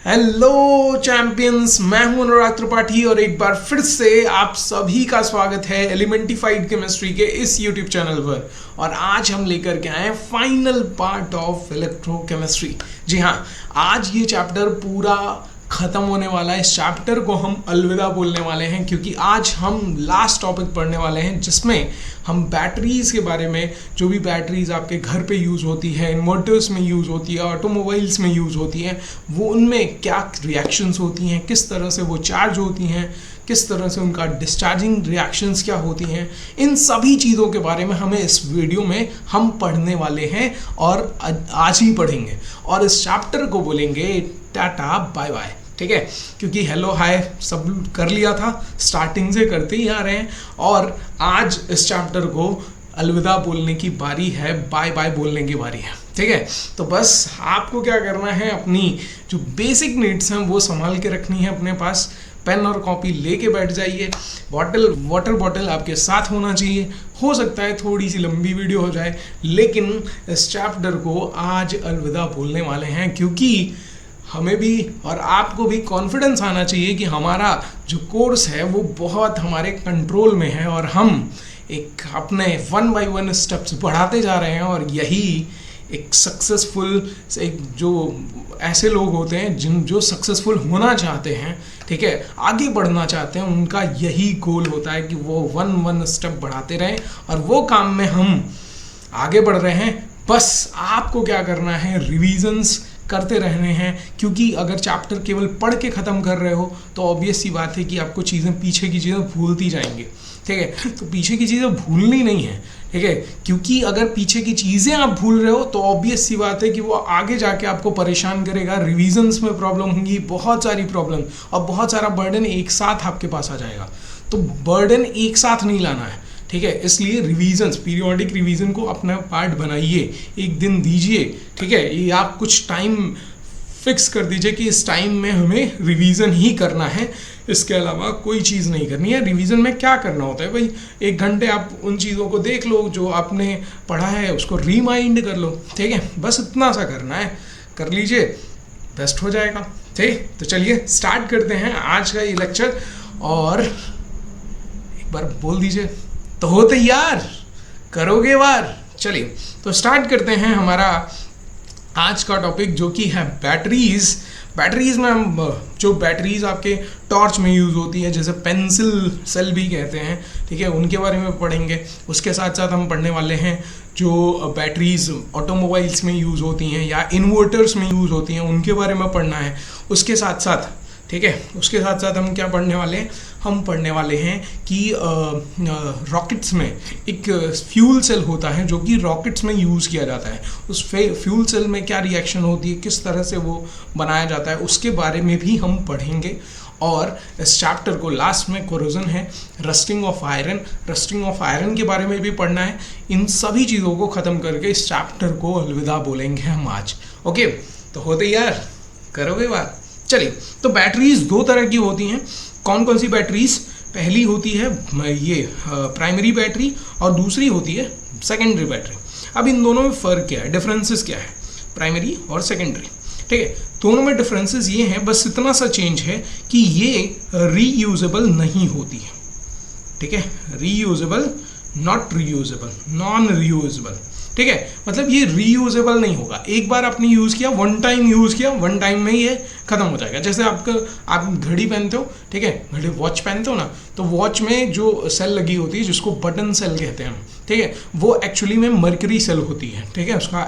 Hello champions, मैं हूं अनुराग त्रिपाठी और एक बार फिर से आप सभी का स्वागत है एलिमेंटिफाइड केमिस्ट्री के इस यूट्यूब चैनल पर। और आज हम लेकर के आए फाइनल पार्ट ऑफ इलेक्ट्रोकेमिस्ट्री। जी हाँ, आज ये चैप्टर पूरा ख़त्म होने वाला है। इस चैप्टर को हम अलविदा बोलने वाले हैं क्योंकि आज हम लास्ट टॉपिक पढ़ने वाले हैं जिसमें हम बैटरीज़ के बारे में, जो भी बैटरीज़ आपके घर पे यूज़ होती है, इन्वर्टर्स में यूज़ होती है, ऑटोमोबाइल्स में यूज़ होती हैं, वो उनमें क्या रिएक्शंस होती हैं, किस तरह से वो चार्ज होती हैं, किस तरह से उनका डिस्चार्जिंग रिएक्शंस क्या होती हैं, इन सभी चीज़ों के बारे में हमें इस वीडियो में हम पढ़ने वाले हैं और आज ही पढ़ेंगे। और इस चैप्टर को बोलेंगे टाटा बाय बाय, ठीक है, क्योंकि हेलो हाय सब कर लिया था, स्टार्टिंग से करते ही आ रहे हैं और आज इस चैप्टर को अलविदा बोलने की बारी है, बाय बाय बोलने की बारी है, ठीक है। तो बस आपको क्या करना है, अपनी जो बेसिक नीड्स हैं वो संभाल के रखनी है अपने पास। पेन और कॉपी लेके बैठ जाइए, वाटर बॉटल आपके साथ होना चाहिए। हो सकता है थोड़ी सी लंबी वीडियो हो जाए, लेकिन इस चैप्टर को आज अलविदा बोलने वाले हैं क्योंकि हमें भी और आपको भी कॉन्फिडेंस आना चाहिए कि हमारा जो कोर्स है वो बहुत हमारे कंट्रोल में है और हम एक अपने 1 बाय 1 स्टेप्स बढ़ाते जा रहे हैं। और यही एक सक्सेसफुल, एक जो ऐसे लोग होते हैं जो सक्सेसफुल होना चाहते हैं, ठीक है, आगे बढ़ना चाहते हैं, उनका यही गोल होता है कि वो 1 स्टेप बढ़ाते रहें और वो काम में हम आगे बढ़ रहे हैं। बस आपको क्या करना है, रिविजन्स करते रहने हैं, क्योंकि अगर चैप्टर केवल पढ़ के ख़त्म कर रहे हो तो ऑब्वियस सी बात है कि आपको चीज़ें, पीछे की चीज़ें भूलती जाएंगी, ठीक है। तो पीछे की चीज़ें भूलनी नहीं है, ठीक है, क्योंकि अगर पीछे की चीज़ें आप भूल रहे हो तो ऑब्वियस सी बात है कि वो आगे जाके आपको परेशान करेगा। रिविजन्स में प्रॉब्लम होंगी, बहुत सारी प्रॉब्लम और बहुत सारा बर्डन एक साथ आपके पास आ जाएगा। तो बर्डन एक साथ नहीं लाना है, ठीक है, इसलिए रिवीजन्स, पीरियोडिक रिवीजन को अपना पार्ट बनाइए, एक दिन दीजिए, ठीक है। ये आप कुछ टाइम फिक्स कर दीजिए कि इस टाइम में हमें रिवीजन ही करना है, इसके अलावा कोई चीज़ नहीं करनी है। रिवीजन में क्या करना होता है भाई, 1 घंटे आप उन चीज़ों को देख लो जो आपने पढ़ा है, उसको रिमाइंड कर लो, ठीक है, बस इतना सा करना है, कर लीजिए, बेस्ट हो जाएगा, ठीक। तो चलिए स्टार्ट करते हैं आज का ये लेक्चर। और एक बार बोल दीजिए, तो हो तैयार, करोगे वार। चलिए तो स्टार्ट करते हैं हमारा आज का टॉपिक जो कि है बैटरीज में हम जो बैटरीज आपके टॉर्च में यूज़ होती है, जैसे पेंसिल सेल भी कहते हैं, ठीक है, उनके बारे में पढ़ेंगे। उसके साथ साथ हम पढ़ने वाले हैं जो बैटरीज ऑटोमोबाइल्स में यूज़ होती हैं या इन्वर्टर्स में यूज़ होती हैं, उनके बारे में पढ़ना है। उसके साथ साथ, ठीक है, उसके साथ साथ हम क्या पढ़ने वाले हैं, हम पढ़ने वाले हैं कि रॉकेट्स में एक फ्यूल सेल होता है जो कि रॉकेट्स में यूज़ किया जाता है। उस फ्यूल सेल में क्या रिएक्शन होती है, किस तरह से वो बनाया जाता है, उसके बारे में भी हम पढ़ेंगे। और इस चैप्टर को लास्ट में कोरोजन है, रस्टिंग ऑफ आयरन के बारे में भी पढ़ना है। इन सभी चीज़ों को ख़त्म करके इस चैप्टर को अलविदा बोलेंगे हम आज। ओके, तो होते यार, करोगे बात। चलिए, तो बैटरीज 2 तरह की होती हैं। कौन कौन सी बैटरीज? पहली होती है ये प्राइमरी बैटरी और दूसरी होती है सेकेंडरी बैटरी। अब इन दोनों में फ़र्क क्या है, डिफरेंसेस क्या है, प्राइमरी और सेकेंडरी, ठीक है। दोनों में डिफरेंसेस ये हैं, बस इतना सा चेंज है कि ये रीयूजेबल नहीं होती है, ठीक है, reusable, not reusable, non reusable, ठीक है। मतलब ये रीयूजेबल नहीं होगा, एक बार आपने यूज़ किया, 1 टाइम यूज़ किया, 1 टाइम में ही ये ख़त्म हो जाएगा। जैसे आप घड़ी पहनते हो, ठीक है, घड़ी वॉच पहनते हो ना, तो वॉच में जो सेल लगी होती है जिसको बटन सेल कहते हैं, ठीक है, वो एक्चुअली में मरकरी सेल होती है, ठीक है। उसका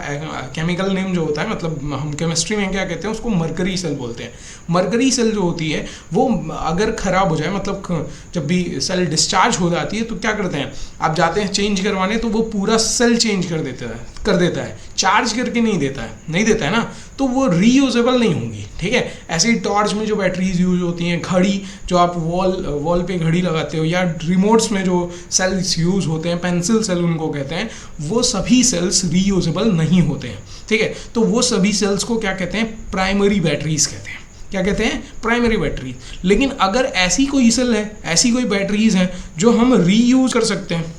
केमिकल नेम जो होता है, मतलब हम केमिस्ट्री में क्या कहते हैं, उसको मरकरी सेल बोलते हैं। मरकरी सेल जो होती है वो अगर ख़राब हो जाए, मतलब जब भी सेल डिस्चार्ज हो जाती है तो क्या करते हैं, आप जाते हैं चेंज करवाने, तो वो पूरा सेल चेंज कर देता है, चार्ज करके नहीं देता है ना, तो वो रीयूजेबल नहीं होंगी, ठीक है। ऐसे ही टॉर्च में जो बैटरीज यूज होती हैं, घड़ी जो आप वॉल पे घड़ी लगाते हो, या रिमोट्स में जो सेल्स यूज़ होते हैं, पेंसिल सेल उनको कहते हैं, वो सभी सेल्स रीयूजेबल नहीं होते हैं, ठीक है। तो वो सभी सेल्स को क्या कहते हैं, प्राइमरी बैटरीज कहते हैं। क्या कहते हैं, प्राइमरी बैटरी। लेकिन अगर ऐसी कोई सेल है, ऐसी कोई बैटरीज हैं जो हम रीयूज कर सकते हैं,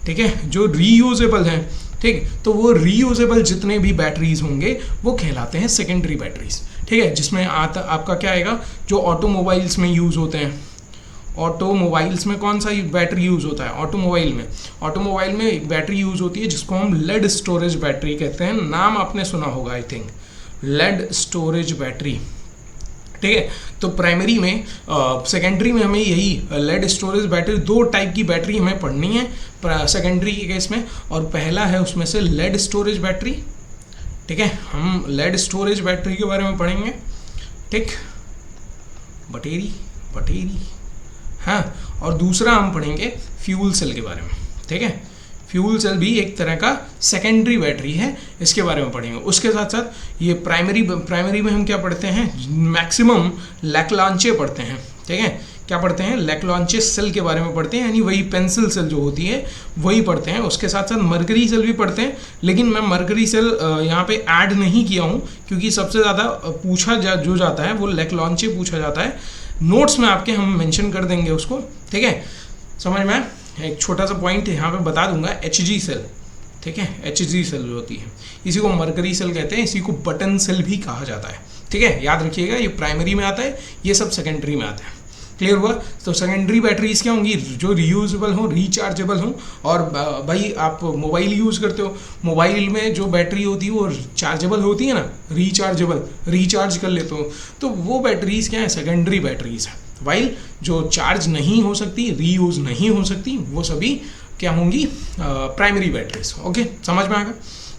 ठीक है, जो रीयूजेबल हैं, ठीक, तो वो रीयूजेबल जितने भी बैटरीज होंगे वो कहलाते हैं सेकेंडरी बैटरीज, ठीक है, जिसमें आपका क्या आएगा, जो ऑटोमोबाइल्स में यूज़ होते हैं। ऑटोमोबाइल्स में कौन सा बैटरी यूज़ होता है? ऑटोमोबाइल में एक बैटरी यूज़ होती है जिसको हम लेड स्टोरेज बैटरी कहते हैं। नाम आपने सुना होगा I think, lead storage battery. ठीक है, तो प्राइमरी में सेकेंडरी में हमें यही लेड स्टोरेज बैटरी, 2 टाइप की बैटरी हमें पढ़नी है सेकेंडरी के केस में। और पहला है उसमें से लेड स्टोरेज बैटरी। ठीक है, हम लेड स्टोरेज बैटरी के बारे में पढ़ेंगे। ठीक, बटेरी हाँ। और दूसरा हम पढ़ेंगे फ्यूल सेल के बारे में। ठीक है, फ्यूल सेल भी एक तरह का सेकेंडरी बैटरी है, इसके बारे में पढ़ेंगे। उसके साथ साथ ये प्राइमरी में हम क्या पढ़ते हैं, मैक्सिमम लैक्लांचे पढ़ते हैं। ठीक है, क्या पढ़ते हैं, लैक्लांचे सेल के बारे में पढ़ते हैं, यानी वही पेंसिल सेल जो होती है वही पढ़ते हैं। उसके साथ साथ मरकरी सेल भी पढ़ते हैं, लेकिन मैं मरकरी सेल यहाँ पे ऐड नहीं किया हूँ क्योंकि सबसे ज़्यादा पूछा जो जाता है वो लैक्लांचे पूछा जाता है। नोट्स में आपके हम मेंशन कर देंगे उसको। ठीक है, समझ में? एक छोटा सा पॉइंट यहाँ पे बता दूंगा, HG सेल। ठीक है, HG सेल जो होती है, इसी को मरकरी सेल कहते हैं, इसी को बटन सेल भी कहा जाता है। ठीक है, याद रखिएगा, ये प्राइमरी में आता है, ये सब सेकेंडरी में आता है। क्लियर हुआ? तो सेकेंडरी बैटरीज क्या होंगी, जो रीयूजेबल हो, रिचार्जेबल हो। और भाई आप मोबाइल यूज़ करते हो, मोबाइल में जो बैटरी होती है वो चार्जेबल होती है ना, रिचार्ज कर लेते हो, तो वो बैटरीज क्या है, सेकेंडरी बैटरीज है। वाइल जो चार्ज नहीं हो सकती, रीयूज नहीं हो सकती, वो सभी क्या होंगी, प्राइमरी बैटरीज। ओके, समझ में आ गया?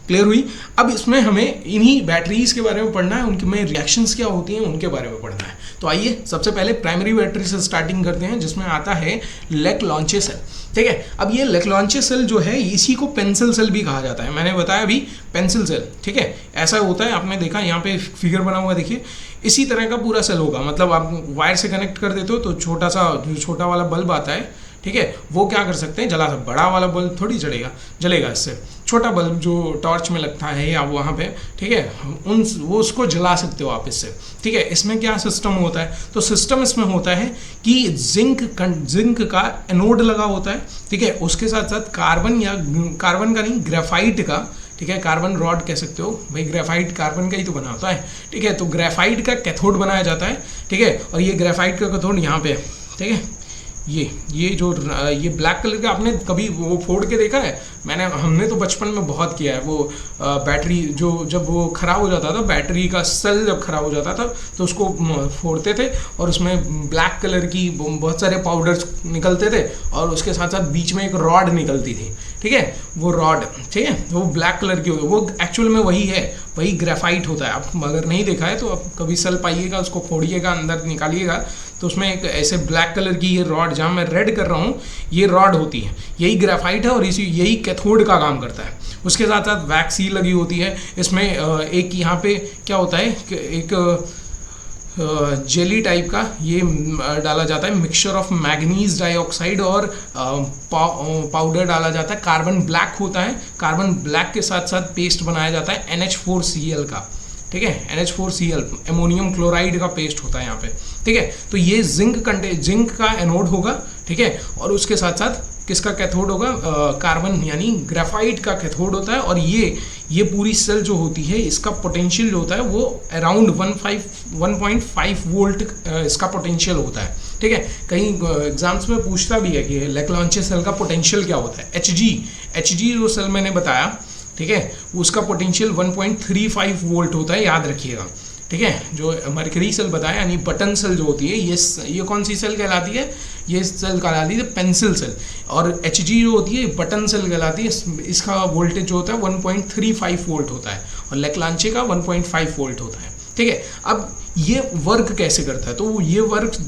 क्लियर हुई? अब इसमें हमें इन्हीं बैटरीज के बारे में पढ़ना है, उनके में रिएक्शंस क्या होती हैं उनके बारे में पढ़ना है। तो आइए सबसे पहले प्राइमरी बैटरी से स्टार्टिंग करते हैं, जिसमें आता है लैक्लांचे सेल। ठीक है, अब ये लैक्लांचे सेल जो है, इसी को पेंसिल सेल भी कहा जाता है। मैंने बताया अभी पेंसिल सेल। ठीक है, ऐसा होता है, आपने देखा यहाँ पे फिगर बना हुआ देखिए, इसी तरह का पूरा सेल होगा। मतलब आप वायर से कनेक्ट कर देते हो तो छोटा वाला बल्ब आता है। ठीक है, वो क्या कर सकते हैं, जला सकते। बड़ा वाला बल्ब थोड़ी जलेगा इससे। छोटा बल्ब जो टॉर्च में लगता है या वहाँ पे, ठीक है, वो उसको जला सकते हो आप इससे। ठीक है, इसमें क्या सिस्टम होता है, तो सिस्टम इसमें होता है कि जिंक का एनोड लगा होता है। ठीक है, उसके साथ साथ कार्बन का नहीं, ग्रेफाइट का। ठीक है, कार्बन रॉड कह सकते हो भाई, ग्रेफाइट कार्बन का ही तो बना होता है। ठीक है, तो ग्रेफाइट का कैथोड बनाया जाता है। ठीक है, और ये ग्रेफाइट का कैथोड यहाँ पे, ठीक है, ये ब्लैक कलर का आपने कभी वो फोड़ के देखा है? हमने तो बचपन में बहुत किया है। वो बैटरी जब वो ख़राब हो जाता था, बैटरी का सेल जब ख़राब हो जाता था तो उसको फोड़ते थे और उसमें ब्लैक कलर की बहुत सारे पाउडर्स निकलते थे और उसके साथ साथ बीच में एक रॉड निकलती थी। ठीक है, वो रॉड, ठीक है, वो ब्लैक कलर की होती है, वो एक्चुअल में वही है, वही ग्रेफाइट होता है। आप अगर नहीं देखा है तो आप कभी सेल पाइएगा, उसको फोड़िएगा, अंदर निकालिएगा तो उसमें एक ऐसे ब्लैक कलर की ये रॉड, जहाँ मैं रेड कर रहा हूँ, ये रॉड होती है, यही ग्रेफाइट है और यही कैथोड का काम करता है। उसके साथ साथ वैक्सी लगी होती है इसमें। एक यहाँ पे क्या होता है, एक जेली टाइप का ये डाला जाता है, मिक्सचर ऑफ मैग्नीज डाइऑक्साइड और पाउडर डाला जाता है। कार्बन ब्लैक होता है, कार्बन ब्लैक के साथ साथ पेस्ट बनाया जाता है NH4Cl का। ठीक है, NH4Cl अमोनियम क्लोराइड का पेस्ट होता है यहाँ पे। ठीक है, तो ये जिंक का एनोड होगा। ठीक है, और उसके साथ साथ किसका कैथोड होगा, कार्बन यानी ग्रेफाइट का कैथोड होता है। और ये पूरी सेल जो होती है, इसका पोटेंशियल जो होता है वो अराउंड 1.5 वोल्ट इसका पोटेंशियल होता है। ठीक है, कहीं एग्जाम्स में पूछता भी है कि लैक्लांचे सेल का पोटेंशियल क्या होता है। HG जो सेल मैंने बताया, ठीक है, उसका पोटेंशियल 1.35 वोल्ट होता है, याद रखिएगा। ठीक है, जो मरकरी सेल बताया यानी बटन सेल जो होती है, ये कौन सी सेल कहलाती है, ये सेल कहलाती है पेंसिल सेल। और HG जो होती है बटन सेल कहलाती है, इसका वोल्टेज जो होता है 1.35 वोल्ट होता है और लैक्लांचे का 1.5 वोल्ट होता है। ठीक है, अब ये वर्क कैसे करता है, तो ये वर्क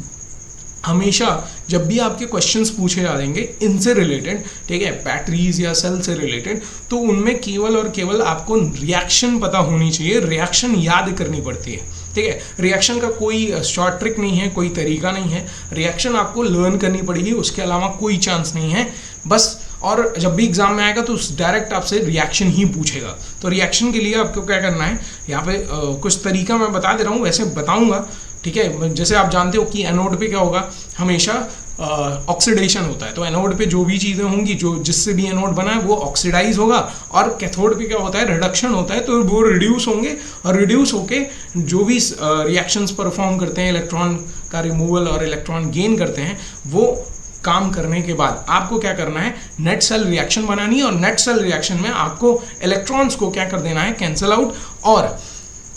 हमेशा जब भी आपके क्वेश्चंस पूछे जाएंगे इनसे रिलेटेड, ठीक है, बैटरीज या सेल से रिलेटेड, तो उनमें केवल और केवल आपको रिएक्शन पता होनी चाहिए, रिएक्शन याद करनी पड़ती है। ठीक है, रिएक्शन का कोई शॉर्ट ट्रिक नहीं है, कोई तरीका नहीं है, रिएक्शन आपको लर्न करनी पड़ेगी, उसके अलावा कोई चांस नहीं है बस। और जब भी एग्जाम में आएगा तो डायरेक्ट आपसे रिएक्शन ही पूछेगा। तो रिएक्शन के लिए आपको क्या करना है, यहाँ पे कुछ तरीका मैं बता दे रहा हूँ, वैसे बताऊँगा। ठीक है, जैसे आप जानते हो कि एनोड पे क्या होगा, हमेशा ऑक्सीडेशन होता है। तो एनोड पे जो भी चीज़ें होंगी, जो जिससे भी एनोड बना है वो ऑक्सीडाइज होगा, और कैथोड पे क्या होता है, रिडक्शन होता है, तो वो रिड्यूस होंगे, और रिड्यूस होके जो भी रिएक्शंस परफॉर्म करते हैं, इलेक्ट्रॉन का रिमूवल और इलेक्ट्रॉन गेन करते हैं, वो काम करने के बाद आपको क्या करना है, नेट सेल रिएक्शन बनानी है, और नेट सेल रिएक्शन में आपको इलेक्ट्रॉन्स को क्या कर देना है, कैंसिल आउट। और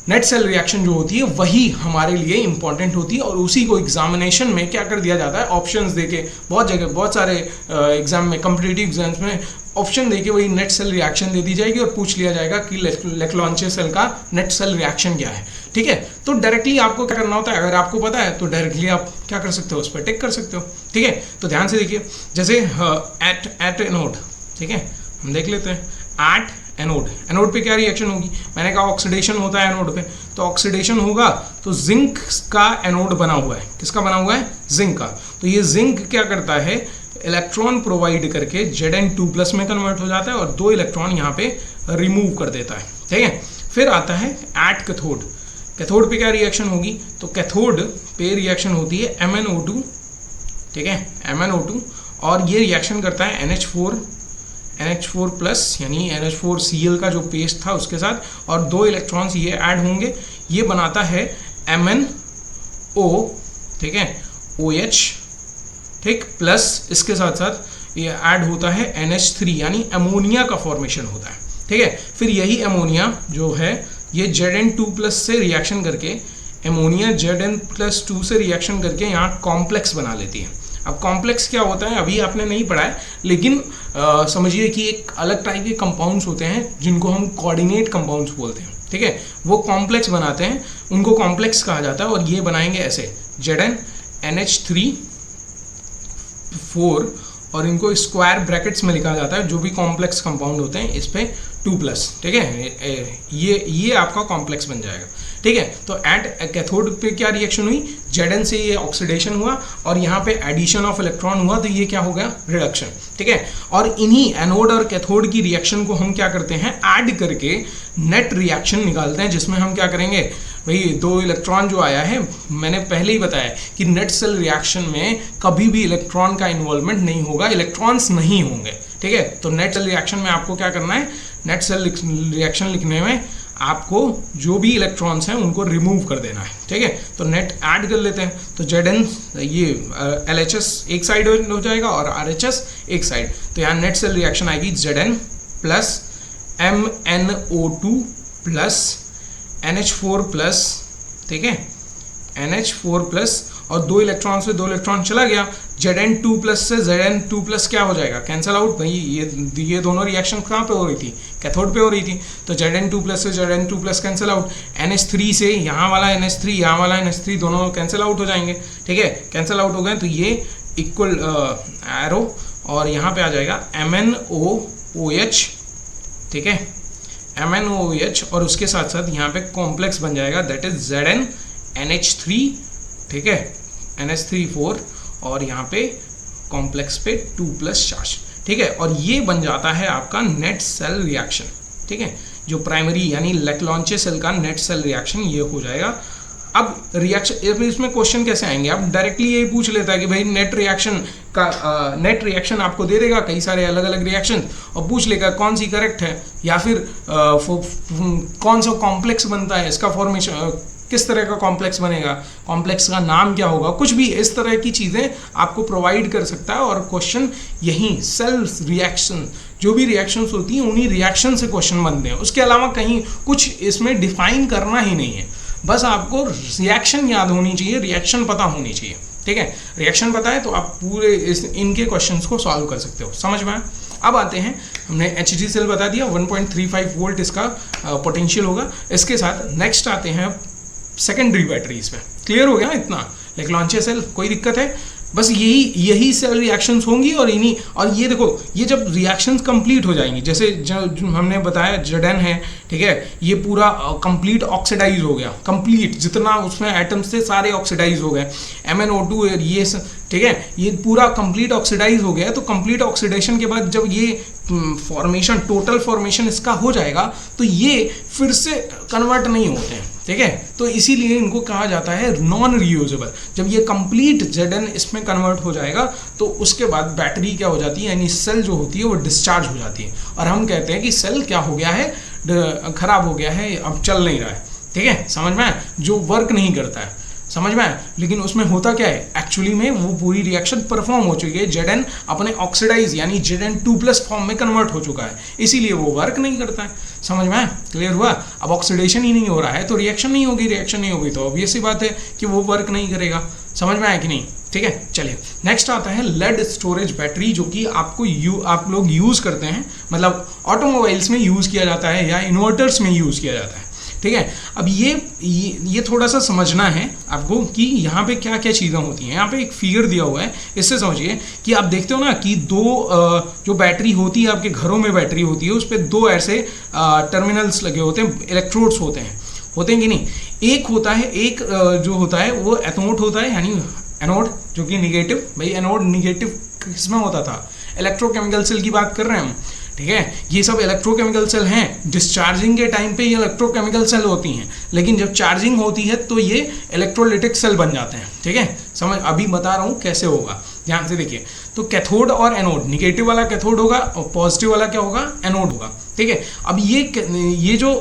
नेट सेल रिएक्शन जो होती है वही हमारे लिए इंपॉर्टेंट होती है, और उसी को एग्जामिनेशन में क्या कर दिया जाता है, ऑप्शंस देके, बहुत जगह बहुत सारे एग्जाम में, कॉम्पिटिटिव एग्जाम्स में ऑप्शन देके वही नेट सेल रिएक्शन दे दी जाएगी, और पूछ लिया जाएगा कि लेक्लांचे सेल का नेट सेल रिएक्शन क्या है। ठीक है, तो डायरेक्टली आपको क्या करना होता है, अगर आपको पता है तो डायरेक्टली आप क्या कर सकते हो, उस पर टिक कर सकते हो। ठीक है, तो ध्यान से देखिए, जैसे एट एनोड, ठीक है, हम देख लेते हैं एट एनोड, एनोड पे क्या रिएक्शन होगी, मैंने कहा ऑक्सीडेशन होता है एनोड पे, तो ऑक्सीडेशन होगा तो जिंक का एनोड बना हुआ है, किसका बना हुआ है, जिंक का। तो ये जिंक क्या करता है, इलेक्ट्रॉन प्रोवाइड करके Zn2+ में कन्वर्ट हो जाता है, और 2 इलेक्ट्रॉन यहाँ पे रिमूव कर देता है। ठीक है, फिर आता है एट कैथोड, कैथोड पे क्या रिएक्शन होगी, तो कैथोड पे रिएक्शन होती है MnO2, ठीक है, MnO2, और ये रिएक्शन करता है NH4+ यानी NH4Cl का जो पेस्ट था उसके साथ, और 2 इलेक्ट्रॉन्स ये ऐड होंगे, ये बनाता है MnO, ठीक है, OH, ठीक, प्लस इसके साथ साथ ये ऐड होता है NH3 यानी अमोनिया का फॉर्मेशन होता है। ठीक है, फिर यही अमोनिया जो है ये Zn2+ से रिएक्शन करके, अमोनिया Zn+2 से रिएक्शन करके यहाँ कॉम्प्लेक्स बना लेती है। अब कॉम्प्लेक्स क्या होता है अभी आपने नहीं पढ़ा है, लेकिन समझिए कि एक अलग टाइप के कंपाउंड्स होते हैं जिनको हम कोऑर्डिनेट कंपाउंड्स बोलते हैं। ठीक है, वो कॉम्प्लेक्स बनाते हैं, उनको कॉम्प्लेक्स कहा जाता है, और ये बनाएंगे ऐसे Zn NH3 4, और इनको स्क्वायर ब्रैकेट्स में लिखा जाता है, जो भी कॉम्प्लेक्स कंपाउंड होते हैं इस पे 2+। ठीक है, ये आपका कॉम्प्लेक्स बन जाएगा। ठीक है, तो एट कैथोड पे क्या रिएक्शन हुई, Zn से ये ऑक्सीडेशन हुआ, और यहाँ पे एडिशन ऑफ इलेक्ट्रॉन हुआ, तो ये क्या हो गया, रिडक्शन। ठीक है, और इन्हीं एनोड और कैथोड की रिएक्शन को हम क्या करते हैं, ऐड करके नेट रिएक्शन निकालते हैं, जिसमें हम क्या करेंगे भाई, 2 इलेक्ट्रॉन जो आया है, मैंने पहले ही बताया कि नेट सेल रिएक्शन में कभी भी इलेक्ट्रॉन का इन्वॉल्वमेंट नहीं होगा, इलेक्ट्रॉन्स नहीं होंगे। ठीक है, तो नेट सेल रिएक्शन में आपको क्या करना है, नेट सेल रिएक्शन लिखने में आपको जो भी इलेक्ट्रॉन्स हैं उनको रिमूव कर देना है। ठीक है, तो नेट ऐड कर लेते हैं, तो Zn ये LHS एक साइड हो जाएगा और RHS एक साइड, तो यहाँ नेट सेल रिएक्शन आएगी Zn plus MnO2 plus NH4+, ठीक है, NH4+, और 2 इलेक्ट्रॉन से 2 इलेक्ट्रॉन चला गया, Zn2+ से Zn2+ क्या हो जाएगा, कैंसिल आउट। भाई ये दोनों रिएक्शन कहाँ पे हो रही थी, कैथोड पे हो रही थी, तो Zn2+ से Zn2+ कैंसिल आउट, NH3 से यहाँ वाला NH3, यहाँ वाला NH3 दोनों कैंसिल आउट हो जाएंगे। ठीक है, कैंसिल आउट हो गए, तो ये इक्वल एरो, और यहाँ पे आ जाएगा MnOOH, ठीक है, MnOOH, और उसके साथ साथ यहाँ पे कॉम्प्लेक्स बन जाएगा, दैट इज Zn NH3, ठीक है, NH3 4, और यहाँ पे कॉम्प्लेक्स पे 2+ चार्ज। ठीक है, और ये बन जाता है आपका नेट सेल रिएक्शन। ठीक है, जो प्राइमरी यानी लेक्लांचे सेल का नेट सेल रिएक्शन ये हो जाएगा। अब रिएक्शन, इसमें क्वेश्चन कैसे आएंगे, अब डायरेक्टली यही पूछ लेता है कि भाई नेट रिएक्शन का, नेट रिएक्शन आपको दे देगा कई सारे अलग अलग रिएक्शन, और पूछ लेगा कौन सी करेक्ट है, या फिर कौन सा कॉम्प्लेक्स बनता है, इसका फॉर्मेशन किस तरह का कॉम्प्लेक्स बनेगा, कॉम्प्लेक्स का नाम क्या होगा, कुछ भी इस तरह की चीज़ें आपको प्रोवाइड कर सकता है। और क्वेश्चन यहीं सेल रिएक्शन, जो भी रिएक्शंस होती हैं उन्हीं रिएक्शन से क्वेश्चन बनते हैं, उसके अलावा कहीं कुछ इसमें डिफाइन करना ही नहीं है, बस आपको रिएक्शन याद होनी चाहिए, रिएक्शन पता होनी चाहिए। ठीक है, रिएक्शन पता है तो आप पूरे इनके क्वेश्चंस को सॉल्व कर सकते हो, समझ में आया। अब आते हैं, हमने HG सेल बता दिया, 1.35 वोल्ट इसका पोटेंशियल होगा। इसके साथ नेक्स्ट आते हैं सेकेंडरी बैटरीज पे। क्लियर हो गया इतना, लेक्लांचे सेल कोई दिक्कत है, बस यही सेल रिएक्शंस होंगी, और ये देखो, ये जब रिएक्शंस कंप्लीट हो जाएंगी, जैसे जो हमने बताया Zn है, ठीक है, ये पूरा कंप्लीट ऑक्सीडाइज हो गया, कंप्लीट जितना उसमें एटम्स थे सारे ऑक्सीडाइज हो गए, MnO2 ये ठीक है, ये पूरा कंप्लीट ऑक्सीडाइज हो गया। तो कंप्लीट ऑक्सीडेशन के बाद जब ये फॉर्मेशन, टोटल फॉर्मेशन इसका हो जाएगा तो ये फिर से कन्वर्ट नहीं होते हैं, ठीक है। तो इसीलिए इनको कहा जाता है नॉन रीयूजेबल। जब ये कंप्लीट Zn इसमें कन्वर्ट हो जाएगा तो उसके बाद बैटरी क्या हो जाती है, यानी सेल जो होती है वो डिस्चार्ज हो जाती है, और हम कहते हैं कि सेल क्या हो गया है, खराब हो गया है, अब चल नहीं रहा है, ठीक है, समझ में आया, जो वर्क नहीं करता है, समझ में आया। लेकिन उसमें होता क्या है, एक्चुअली में वो पूरी रिएक्शन परफॉर्म हो चुकी है, Zn अपने ऑक्सीडाइज यानी Zn2+ फॉर्म में कन्वर्ट हो चुका है, इसीलिए वो वर्क नहीं करता है, समझ में आया, क्लियर हुआ। अब ऑक्सीडेशन ही नहीं हो रहा है तो रिएक्शन नहीं होगी, रिएक्शन नहीं होगी तो ऑब्वियस सी बात है कि वो वर्क नहीं करेगा, समझ में आया कि नहीं, ठीक है। चलिए नेक्स्ट आता है लेड स्टोरेज बैटरी, जो कि आप लोग यूज़ करते हैं, मतलब ऑटोमोबाइल्स में यूज़ किया जाता है या इन्वर्टर्स में यूज़ किया जाता है, ठीक है। अब ये थोड़ा सा समझना है आपको कि यहाँ पे क्या क्या चीज़ें होती हैं। यहाँ पे एक फिगर दिया हुआ है, इससे समझिए कि आप देखते हो ना कि दो जो बैटरी होती है, आपके घरों में बैटरी होती है, उस पर दो ऐसे टर्मिनल्स लगे होते हैं, इलेक्ट्रोड्स होते हैं कि नहीं। एक होता है, एक जो होता है वो एनोड होता है, यानी एनोड जो कि निगेटिव, भाई एनोड निगेटिव किसमें होता था, इलेक्ट्रोकेमिकल सेल की बात कर रहे हैं हम, ठीक है। ये सब इलेक्ट्रोकेमिकल सेल हैं, डिस्चार्जिंग के टाइम पे ये इलेक्ट्रोकेमिकल सेल होती हैं, लेकिन जब चार्जिंग होती है तो ये इलेक्ट्रोलाइटिक सेल बन जाते हैं, ठीक है। समझ, अभी बता रहा हूँ कैसे होगा, ध्यान से देखिए। तो कैथोड और एनोड, निगेटिव वाला कैथोड होगा और पॉजिटिव वाला क्या होगा, एनोड होगा, ठीक है। अब ये जो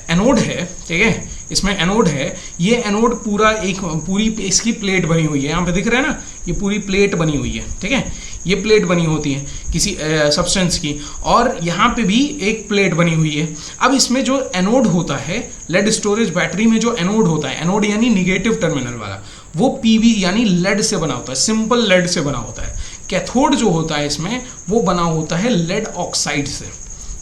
एनोड है, ठीक है, इसमें एनोड है, ये एनोड पूरी इसकी प्लेट बनी हुई है, यहाँ पे दिख रहा है ना, ये पूरी प्लेट बनी हुई है, ठीक है, ये प्लेट बनी होती है किसी सब्सटेंस की, और यहाँ पे भी एक प्लेट बनी हुई है। अब इसमें जो एनोड होता है, लेड स्टोरेज बैटरी में जो एनोड होता है, एनोड यानी निगेटिव टर्मिनल वाला, वो पीवी यानी लेड से बना होता है, सिंपल लेड से बना होता है। कैथोड जो होता है इसमें वो बना होता है लेड ऑक्साइड से,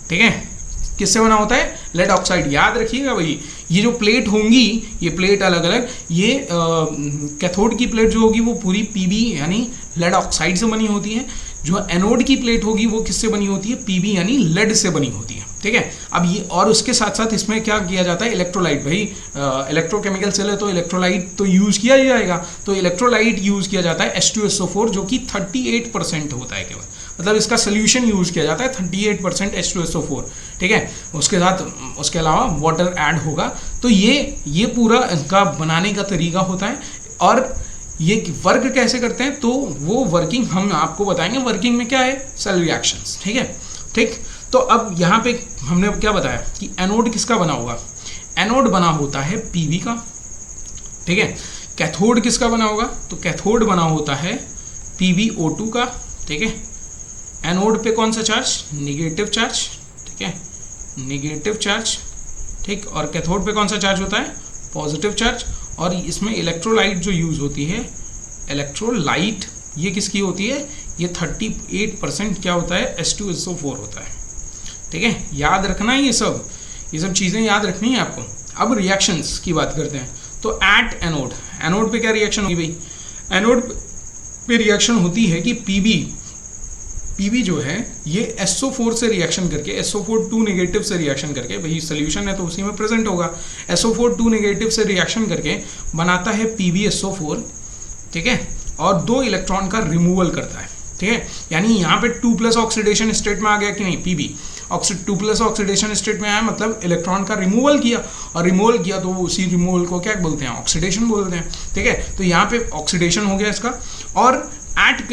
ठीक है। किससे बना होता है, लेड ऑक्साइड, याद रखिएगा भाई। ये जो प्लेट होंगी, ये प्लेट अलग अलग, ये कैथोड की प्लेट जो होगी वो पूरी पीबी यानी लेड ऑक्साइड से बनी होती है, जो एनोड की प्लेट होगी वो किससे बनी होती है, पीबी यानी लेड से बनी होती है, ठीक है। अब ये, और उसके साथ साथ इसमें क्या किया जाता है, इलेक्ट्रोलाइट, भाई इलेक्ट्रोकेमिकल सेल है तो इलेक्ट्रोलाइट तो यूज़ किया ही जाएगा, तो इलेक्ट्रोलाइट यूज़ किया जाता है H2SO4, जो कि 38% होता है केवल, मतलब इसका सोल्यूशन यूज़ किया जाता है 38% H2SO4, ठीक है। उसके अलावा वाटर ऐड होगा। तो ये पूरा इनका बनाने का तरीका होता है, और ये वर्क कैसे करते हैं तो वो वर्किंग हम आपको बताएंगे। वर्किंग में क्या है, सेल रिएक्शंस, ठीक है, ठीक। तो अब यहाँ पे हमने क्या बताया कि एनोड किसका बना होगा, एनोड बना होता है पीवी का, ठीक है। कैथोड किसका बना होगा, तो कैथोड बना होता है PbO2 का, ठीक है। एनोड पे कौन सा चार्ज, निगेटिव चार्ज, ठीक है, निगेटिव चार्ज, ठीक। और कैथोड पे कौन सा चार्ज होता है, पॉजिटिव चार्ज। और इसमें इलेक्ट्रोलाइट जो यूज़ होती है, इलेक्ट्रोलाइट ये किसकी होती है, ये 38% क्या होता है, H2SO4 होता है, ठीक है। याद रखना है ये सब चीज़ें याद रखनी है आपको। अब रिएक्शंस की बात करते हैं। तो एट एनोड, एनोड पे क्या रिएक्शन होगी भाई, एनोड पे रिएक्शन होती है कि पीबी जो है ये SO4 से रिएक्शन करके, SO4 2 नेगेटिव से रिएक्शन करके, भाई सोल्यूशन है तो उसी में प्रेजेंट होगा, SO4 2 नेगेटिव से रिएक्शन करके बनाता है PbSO4, ठीक है, और 2 इलेक्ट्रॉन का रिमूवल करता है, ठीक है। यानी यहाँ पे 2+ ऑक्सीडेशन स्टेट में आ गया कि नहीं, पीबी 2+ ऑक्सीडेशन स्टेट में आया, मतलब इलेक्ट्रॉन का रिमूवल किया, और रिमूवल किया तो उसी रिमूवल को क्या बोलते हैं, ऑक्सीडेशन बोलते हैं, ठीक है। तो यहाँ पे ऑक्सीडेशन हो गया इसका। और एट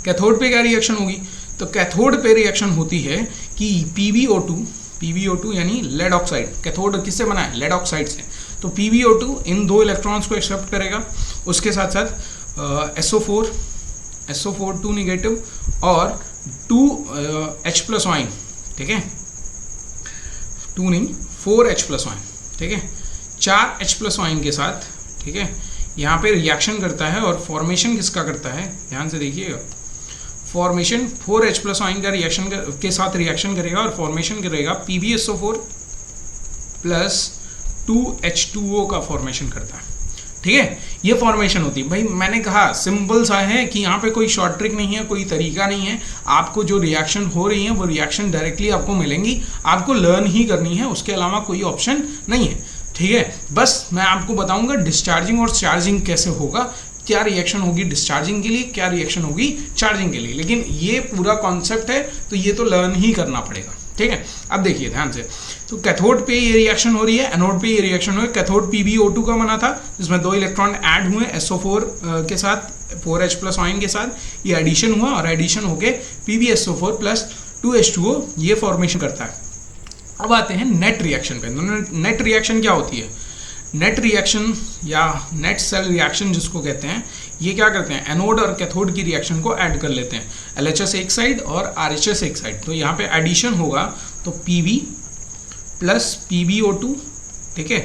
कैथोड पे क्या रिएक्शन होगी, तो कैथोड पे रिएक्शन होती है कि PbO2 यानी लेड ऑक्साइड, कैथोड किससे बना है, लेड ऑक्साइड से, तो PbO2 इन 2 इलेक्ट्रॉन्स को एक्सेप्ट करेगा, उसके साथ साथ SO4 2 नेगेटिव और 2H+ आयन, ठीक है, 2 नहीं 4H+ आयन, ठीक है, 4H+ आयन के साथ, ठीक है, यहाँ पे रिएक्शन करता है। और फॉर्मेशन किसका करता है, ध्यान से देखिएगा, फॉर्मेशन 4H+ आयन का रिएक्शन के साथ रिएक्शन करेगा और फॉर्मेशन करेगा PbSO4 + 2H2O का फॉर्मेशन करता है, ठीक है, ये फॉर्मेशन होती है। भाई मैंने कहा सिंपल सा है कि यहाँ पे कोई शॉर्ट ट्रिक नहीं है, कोई तरीका नहीं है, आपको जो रिएक्शन हो रही है वो रिएक्शन डायरेक्टली आपको मिलेंगी, आपको लर्न ही करनी है, उसके अलावा कोई ऑप्शन नहीं है। ठीक है, बस मैं आपको बताऊंगा डिस्चार्जिंग और चार्जिंग कैसे होगा, क्या रिएक्शन होगी डिस्चार्जिंग के लिए, क्या रिएक्शन होगी चार्जिंग के लिए, लेकिन ये पूरा कॉन्सेप्ट है तो ये तो लर्न ही करना पड़ेगा। ठीक है, अब देखिए ध्यान से, तो कैथोड पे ये रिएक्शन हो रही है, एनोड पे ये रिएक्शन हो रही है। कैथोड PbO2 का बना था जिसमें 2 इलेक्ट्रॉन ऐड हुए SO4 के साथ, 4H+ आयन के साथ, ये एडिशन हुआ और एडिशन होके PbSO4 + 2H2O ये फॉर्मेशन करता है। अब आते हैं नेट रिएक्शन पे। नेट रिएक्शन क्या होती है? नेट रिएक्शन या नेट सेल रिएक्शन जिसको कहते हैं, ये क्या करते हैं, एनोड और कैथोड की रिएक्शन को ऐड कर लेते हैं, LHS एक साइड और RHS एक साइड। तो यहाँ पे एडिशन होगा तो Pb + PbO2, ठीक है,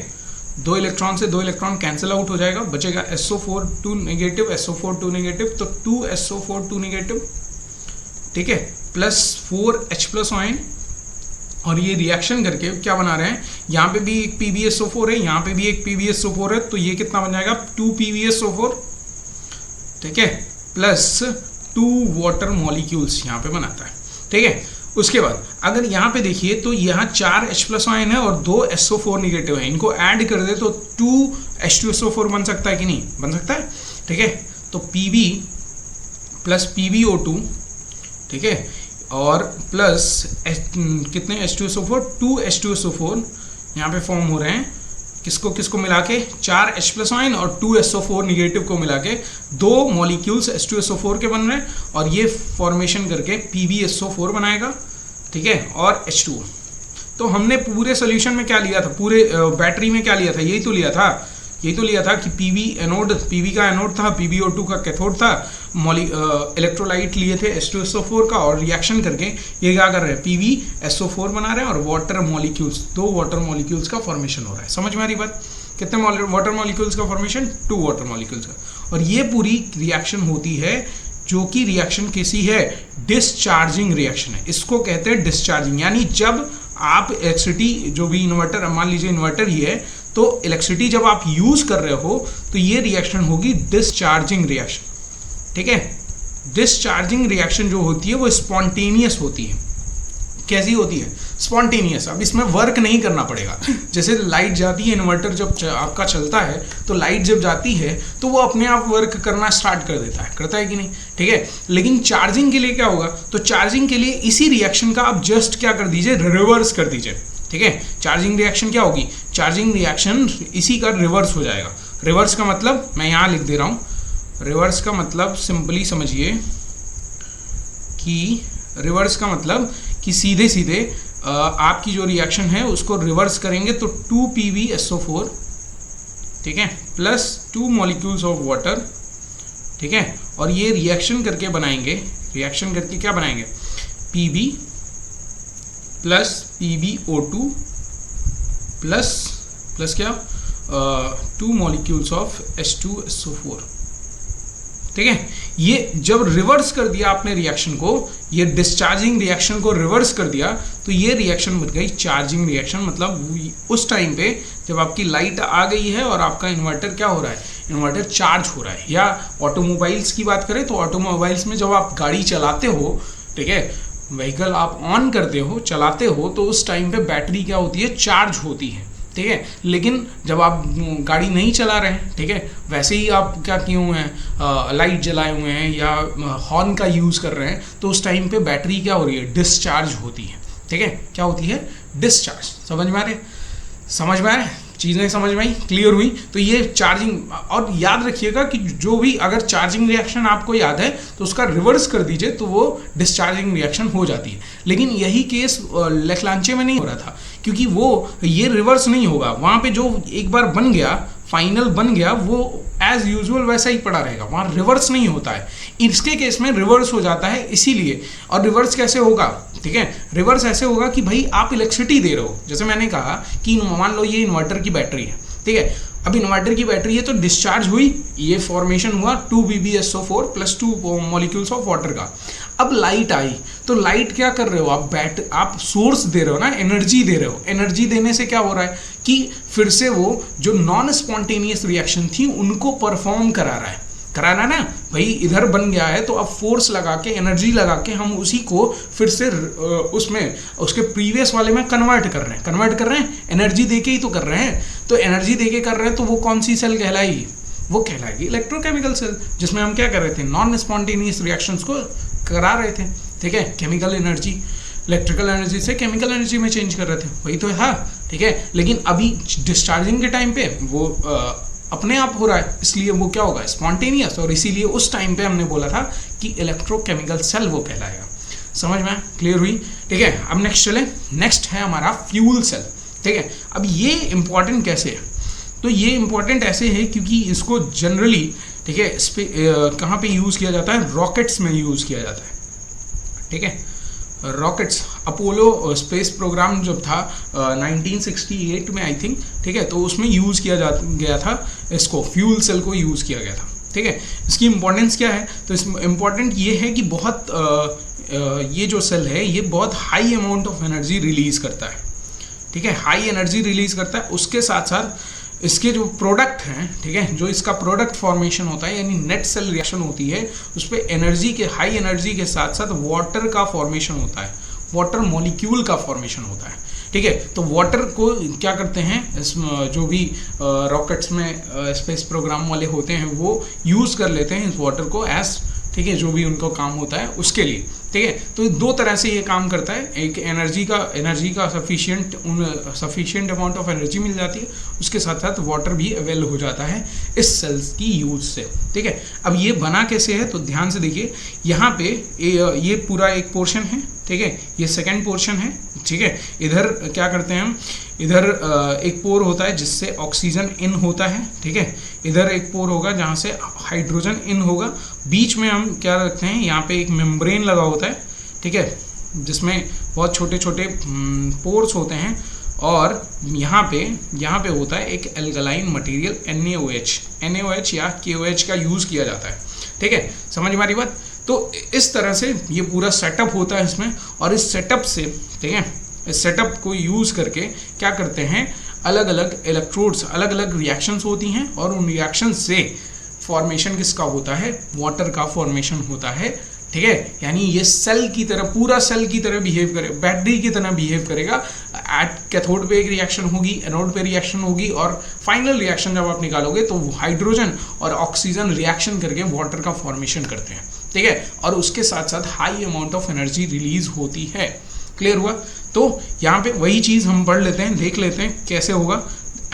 2 इलेक्ट्रॉन से 2 इलेक्ट्रॉन कैंसिल आउट हो जाएगा, बचेगा SO4 2 नेगेटिव, SO4 2 नेगेटिव, तो 2SO4 2 नेगेटिव, ठीक है, प्लस 4H+ आयन। और ये रिएक्शन करके क्या बना रहे हैं, यहाँ पे भी एक PbSO4 है, यहाँ पे भी एक PbSO4 है, तो ये कितना बन जाएगा 2 PbSO4, ठीक है, प्लस 2 वाटर मॉलिक्यूल्स यहाँ पे बनाता है। ठीक है, उसके बाद अगर यहाँ पे देखिए तो यहाँ 4H+ आयन है और 2 SO4 नेगेटिव है, इनको ऐड कर दे तो 2H2SO4 बन सकता है कि नहीं, बन सकता है। ठीक है, तो Pb + PbO2, ठीक है, और प्लस कितने H2SO4, 2H2SO4 यहाँ पे फॉर्म हो रहे हैं, किसको किसको मिला के, 4H+ आयन और 2SO4 नेगेटिव को मिला के 2 मॉलिक्यूल्स H2SO4 के बन रहे हैं, और ये फॉर्मेशन करके PbSO4 बनाएगा, ठीक है, और H2। तो हमने पूरे सोल्यूशन में क्या लिया था, पूरे बैटरी में क्या लिया था, यही तो लिया था कि Pb एनोड, Pb का एनोड था, PbO2 का कैथोड था, इलेक्ट्रोलाइट लिए थे H2SO4 का, और रिएक्शन करके ये क्या कर रहे हैं, PbSO4 बना रहे हैं, और वाटर मॉलिक्यूल्स, 2 वाटर मॉलिक्यूल्स का फॉर्मेशन हो रहा है। समझ में आ रही बात, कितने वाटर मॉलिक्यूल्स का फॉर्मेशन, 2 वाटर मॉलिक्यूल्स का। और ये पूरी रिएक्शन होती है जो कि रिएक्शन कैसी है, डिस्चार्जिंग रिएक्शन है, इसको कहते हैं डिस्चार्जिंग। यानी जब आप इलेक्ट्रिसिटी, जो भी इन्वर्टर, मान लीजिए इन्वर्टर ही है, तो इलेक्ट्रिसिटी जब आप यूज कर रहे हो तो ये रिएक्शन होगी डिस्चार्जिंग रिएक्शन। ठीक है, डिस्चार्जिंग रिएक्शन जो होती है वो स्पॉन्टेनियस होती है। कैसी होती है, स्पॉन्टेनियस। अब इसमें वर्क नहीं करना पड़ेगा, जैसे लाइट जाती है, इन्वर्टर जब आपका चलता है तो लाइट जब जाती है तो वो अपने आप वर्क करना स्टार्ट कर देता है, करता है कि नहीं, ठीक है। लेकिन चार्जिंग के लिए क्या होगा, तो चार्जिंग के लिए इसी रिएक्शन का आप जस्ट क्या कर दीजिए, रिवर्स कर दीजिए, ठीक है। चार्जिंग रिएक्शन क्या होगी, चार्जिंग रिएक्शन इसी का रिवर्स हो जाएगा। रिवर्स का मतलब मैं यहाँ लिख दे रहा हूँ, रिवर्स का मतलब सिंपली समझिए कि रिवर्स का मतलब कि सीधे सीधे आपकी जो रिएक्शन है उसको रिवर्स करेंगे तो 2 PbSO4, ठीक है, प्लस 2 मॉलिक्यूल्स ऑफ वाटर, ठीक है, और ये रिएक्शन करके बनाएंगे, रिएक्शन करके क्या बनाएंगे, Pb प्लस PbO2 प्लस क्या 2 मॉलिक्यूल्स ऑफ H2SO4, ठीक है। ये जब रिवर्स कर दिया आपने रिएक्शन को, ये डिस्चार्जिंग रिएक्शन को रिवर्स कर दिया तो ये रिएक्शन बन गई चार्जिंग रिएक्शन। मतलब उस टाइम पे जब आपकी लाइट आ गई है और आपका इन्वर्टर क्या हो रहा है, इन्वर्टर चार्ज हो रहा है। या ऑटोमोबाइल्स की बात करें तो ऑटोमोबाइल्स में जब आप गाड़ी चलाते हो, ठीक है, व्हीकल आप ऑन करते हो, चलाते हो, तो उस टाइम पे बैटरी क्या होती है, चार्ज होती है, ठीक है। लेकिन जब आप गाड़ी नहीं चला रहे हैं, ठीक है, वैसे ही आप क्या किए हुए हैं, लाइट जलाए हुए हैं या हॉर्न का यूज़ कर रहे हैं, तो उस टाइम पे बैटरी क्या हो रही है, डिस्चार्ज होती है, ठीक है। क्या होती है, डिस्चार्ज। समझ में आ रहे, समझ में आए चीज़ें, समझ में आई, क्लियर हुई। तो ये चार्जिंग, और याद रखिएगा कि जो भी अगर चार्जिंग रिएक्शन आपको याद है तो उसका रिवर्स कर दीजिए तो वो डिस्चार्जिंग रिएक्शन हो जाती है। लेकिन यही केस लेक्लांचे में नहीं हो रहा था, क्योंकि वो ये रिवर्स नहीं होगा, वहाँ पे जो एक बार बन गया, फाइनल बन गया, वो एज यूजुअल वैसा ही पड़ा रहेगा, वहाँ रिवर्स नहीं होता है। इसके केस में रिवर्स हो जाता है, इसीलिए। और रिवर्स कैसे होगा, ठीक है, रिवर्स ऐसे होगा कि भाई आप इलेक्ट्रिसिटी दे रहे हो, जैसे मैंने कहा कि मान लो ये इन्वर्टर की बैटरी है, ठीक है। अब इन्वर्टर की बैटरी है तो डिस्चार्ज हुई, ये फॉर्मेशन हुआ 2 PbSO4 plus 2 molecules of water का। अब लाइट आई तो लाइट क्या कर रहे हो आप सोर्स दे रहे हो ना, एनर्जी दे रहे हो। एनर्जी देने से क्या हो रहा है कि फिर से वो जो नॉन स्पॉन्टेनियस रिएक्शन थी उनको परफॉर्म कराना ना भाई, इधर बन गया है तो अब फोर्स लगा के, एनर्जी लगा के हम उसी को फिर से उसमें उसके प्रीवियस वाले में कन्वर्ट कर रहे हैं, एनर्जी देके ही तो कर रहे हैं। तो एनर्जी देके कर रहे हैं तो वो कौन सी सेल कहलाएगी? वो कहलाएगी इलेक्ट्रोकेमिकल सेल, जिसमें हम क्या कर रहे थे, नॉन स्पॉन्टेनियस रिएक्शंस को करा रहे थे। ठीक है, केमिकल एनर्जी इलेक्ट्रिकल एनर्जी से केमिकल एनर्जी में चेंज कर रहे थे, वही तो है। ठीक है, लेकिन अभी डिस्चार्जिंग के टाइम पे वो अपने आप हो रहा है, इसलिए वो क्या होगा, स्पॉन्टेनियस, और इसीलिए उस टाइम पे हमने बोला था कि इलेक्ट्रोकेमिकल सेल वो कहलाएगा। समझ में क्लियर हुई? ठीक है, अब नेक्स्ट चले। नेक्स्ट है हमारा फ्यूल सेल। ठीक है, अब ये इंपॉर्टेंट कैसे है? तो ये इंपॉर्टेंट ऐसे है क्योंकि इसको जनरली, ठीक है, कहाँ पे यूज़ किया जाता है? रॉकेट्स में यूज़ किया जाता है। ठीक है, रॉकेट्स, अपोलो स्पेस प्रोग्राम जब था 1968 में आई थिंक, ठीक है, तो उसमें यूज़ किया गया था, इसको फ्यूल सेल को यूज़ किया गया था। ठीक है, इसकी इंपॉर्टेंस क्या है? तो इस इम्पॉर्टेंट ये है कि बहुत ये जो सेल है ये बहुत high amount of energy release करता है। ठीक है, हाई एनर्जी रिलीज़ करता है, उसके साथ साथ इसके जो प्रोडक्ट हैं, ठीक है, जो इसका प्रोडक्ट फॉर्मेशन होता है यानी नेट सेल रिएक्शन होती है, उस पर एनर्जी के, हाई एनर्जी के साथ साथ वाटर का फॉर्मेशन होता है, वाटर मॉलिक्यूल का फॉर्मेशन होता है। ठीक है, तो वाटर को क्या करते हैं, इस जो भी रॉकेट्स में स्पेस प्रोग्राम वाले होते हैं वो यूज़ कर लेते हैं इस वाटर को एज, ठीक है, जो भी उनको काम होता है उसके लिए। ठीक है, तो दो तरह से ये काम करता है, एक एनर्जी का सफिशिएंट अमाउंट ऑफ एनर्जी मिल जाती है, उसके साथ साथ वाटर भी अवेल हो जाता है इस सेल्स की यूज से। ठीक है, अब ये बना कैसे है तो ध्यान से देखिए, यहाँ पे ये पूरा एक पोर्शन है, ठीक है, ये सेकेंड पोर्शन है। ठीक है, इधर क्या करते हैं हम, इधर एक पोर होता है जिससे ऑक्सीजन इन होता है। ठीक है, इधर एक पोर होगा जहाँ से हाइड्रोजन इन होगा, बीच में हम क्या रखते हैं, यहाँ पे एक मेम्ब्रेन लगा होता है। ठीक है, जिसमें बहुत छोटे छोटे पोर्स होते हैं, और यहाँ पे होता है एक एल्कलाइन मटेरियल NaOH या KOH का यूज़ किया जाता है। ठीक है, समझ में आ रही बात? तो इस तरह से ये पूरा सेटअप होता है इसमें, और इस सेटअप से, ठीक है, इस सेटअप को यूज़ करके क्या करते हैं, अलग अलग इलेक्ट्रोड्स, अलग अलग रिएक्शंस होती हैं, और उन रिएक्शन से फॉर्मेशन किसका होता है, वाटर का फॉर्मेशन होता है। ठीक है, यानी ये सेल की तरह, पूरा सेल की तरह बिहेव करे, बैटरी की तरह बिहेव करेगा। एट कैथोड पे एक रिएक्शन होगी, एनोड पे रिएक्शन होगी, और फाइनल रिएक्शन जब आप निकालोगे तो हाइड्रोजन और ऑक्सीजन रिएक्शन करके वाटर का फॉर्मेशन करते हैं। ठीक है, और उसके साथ साथ high amount of energy release होती है। क्लियर हुआ? तो यहाँ पे वही चीज़ हम पढ़ लेते हैं, देख लेते हैं कैसे होगा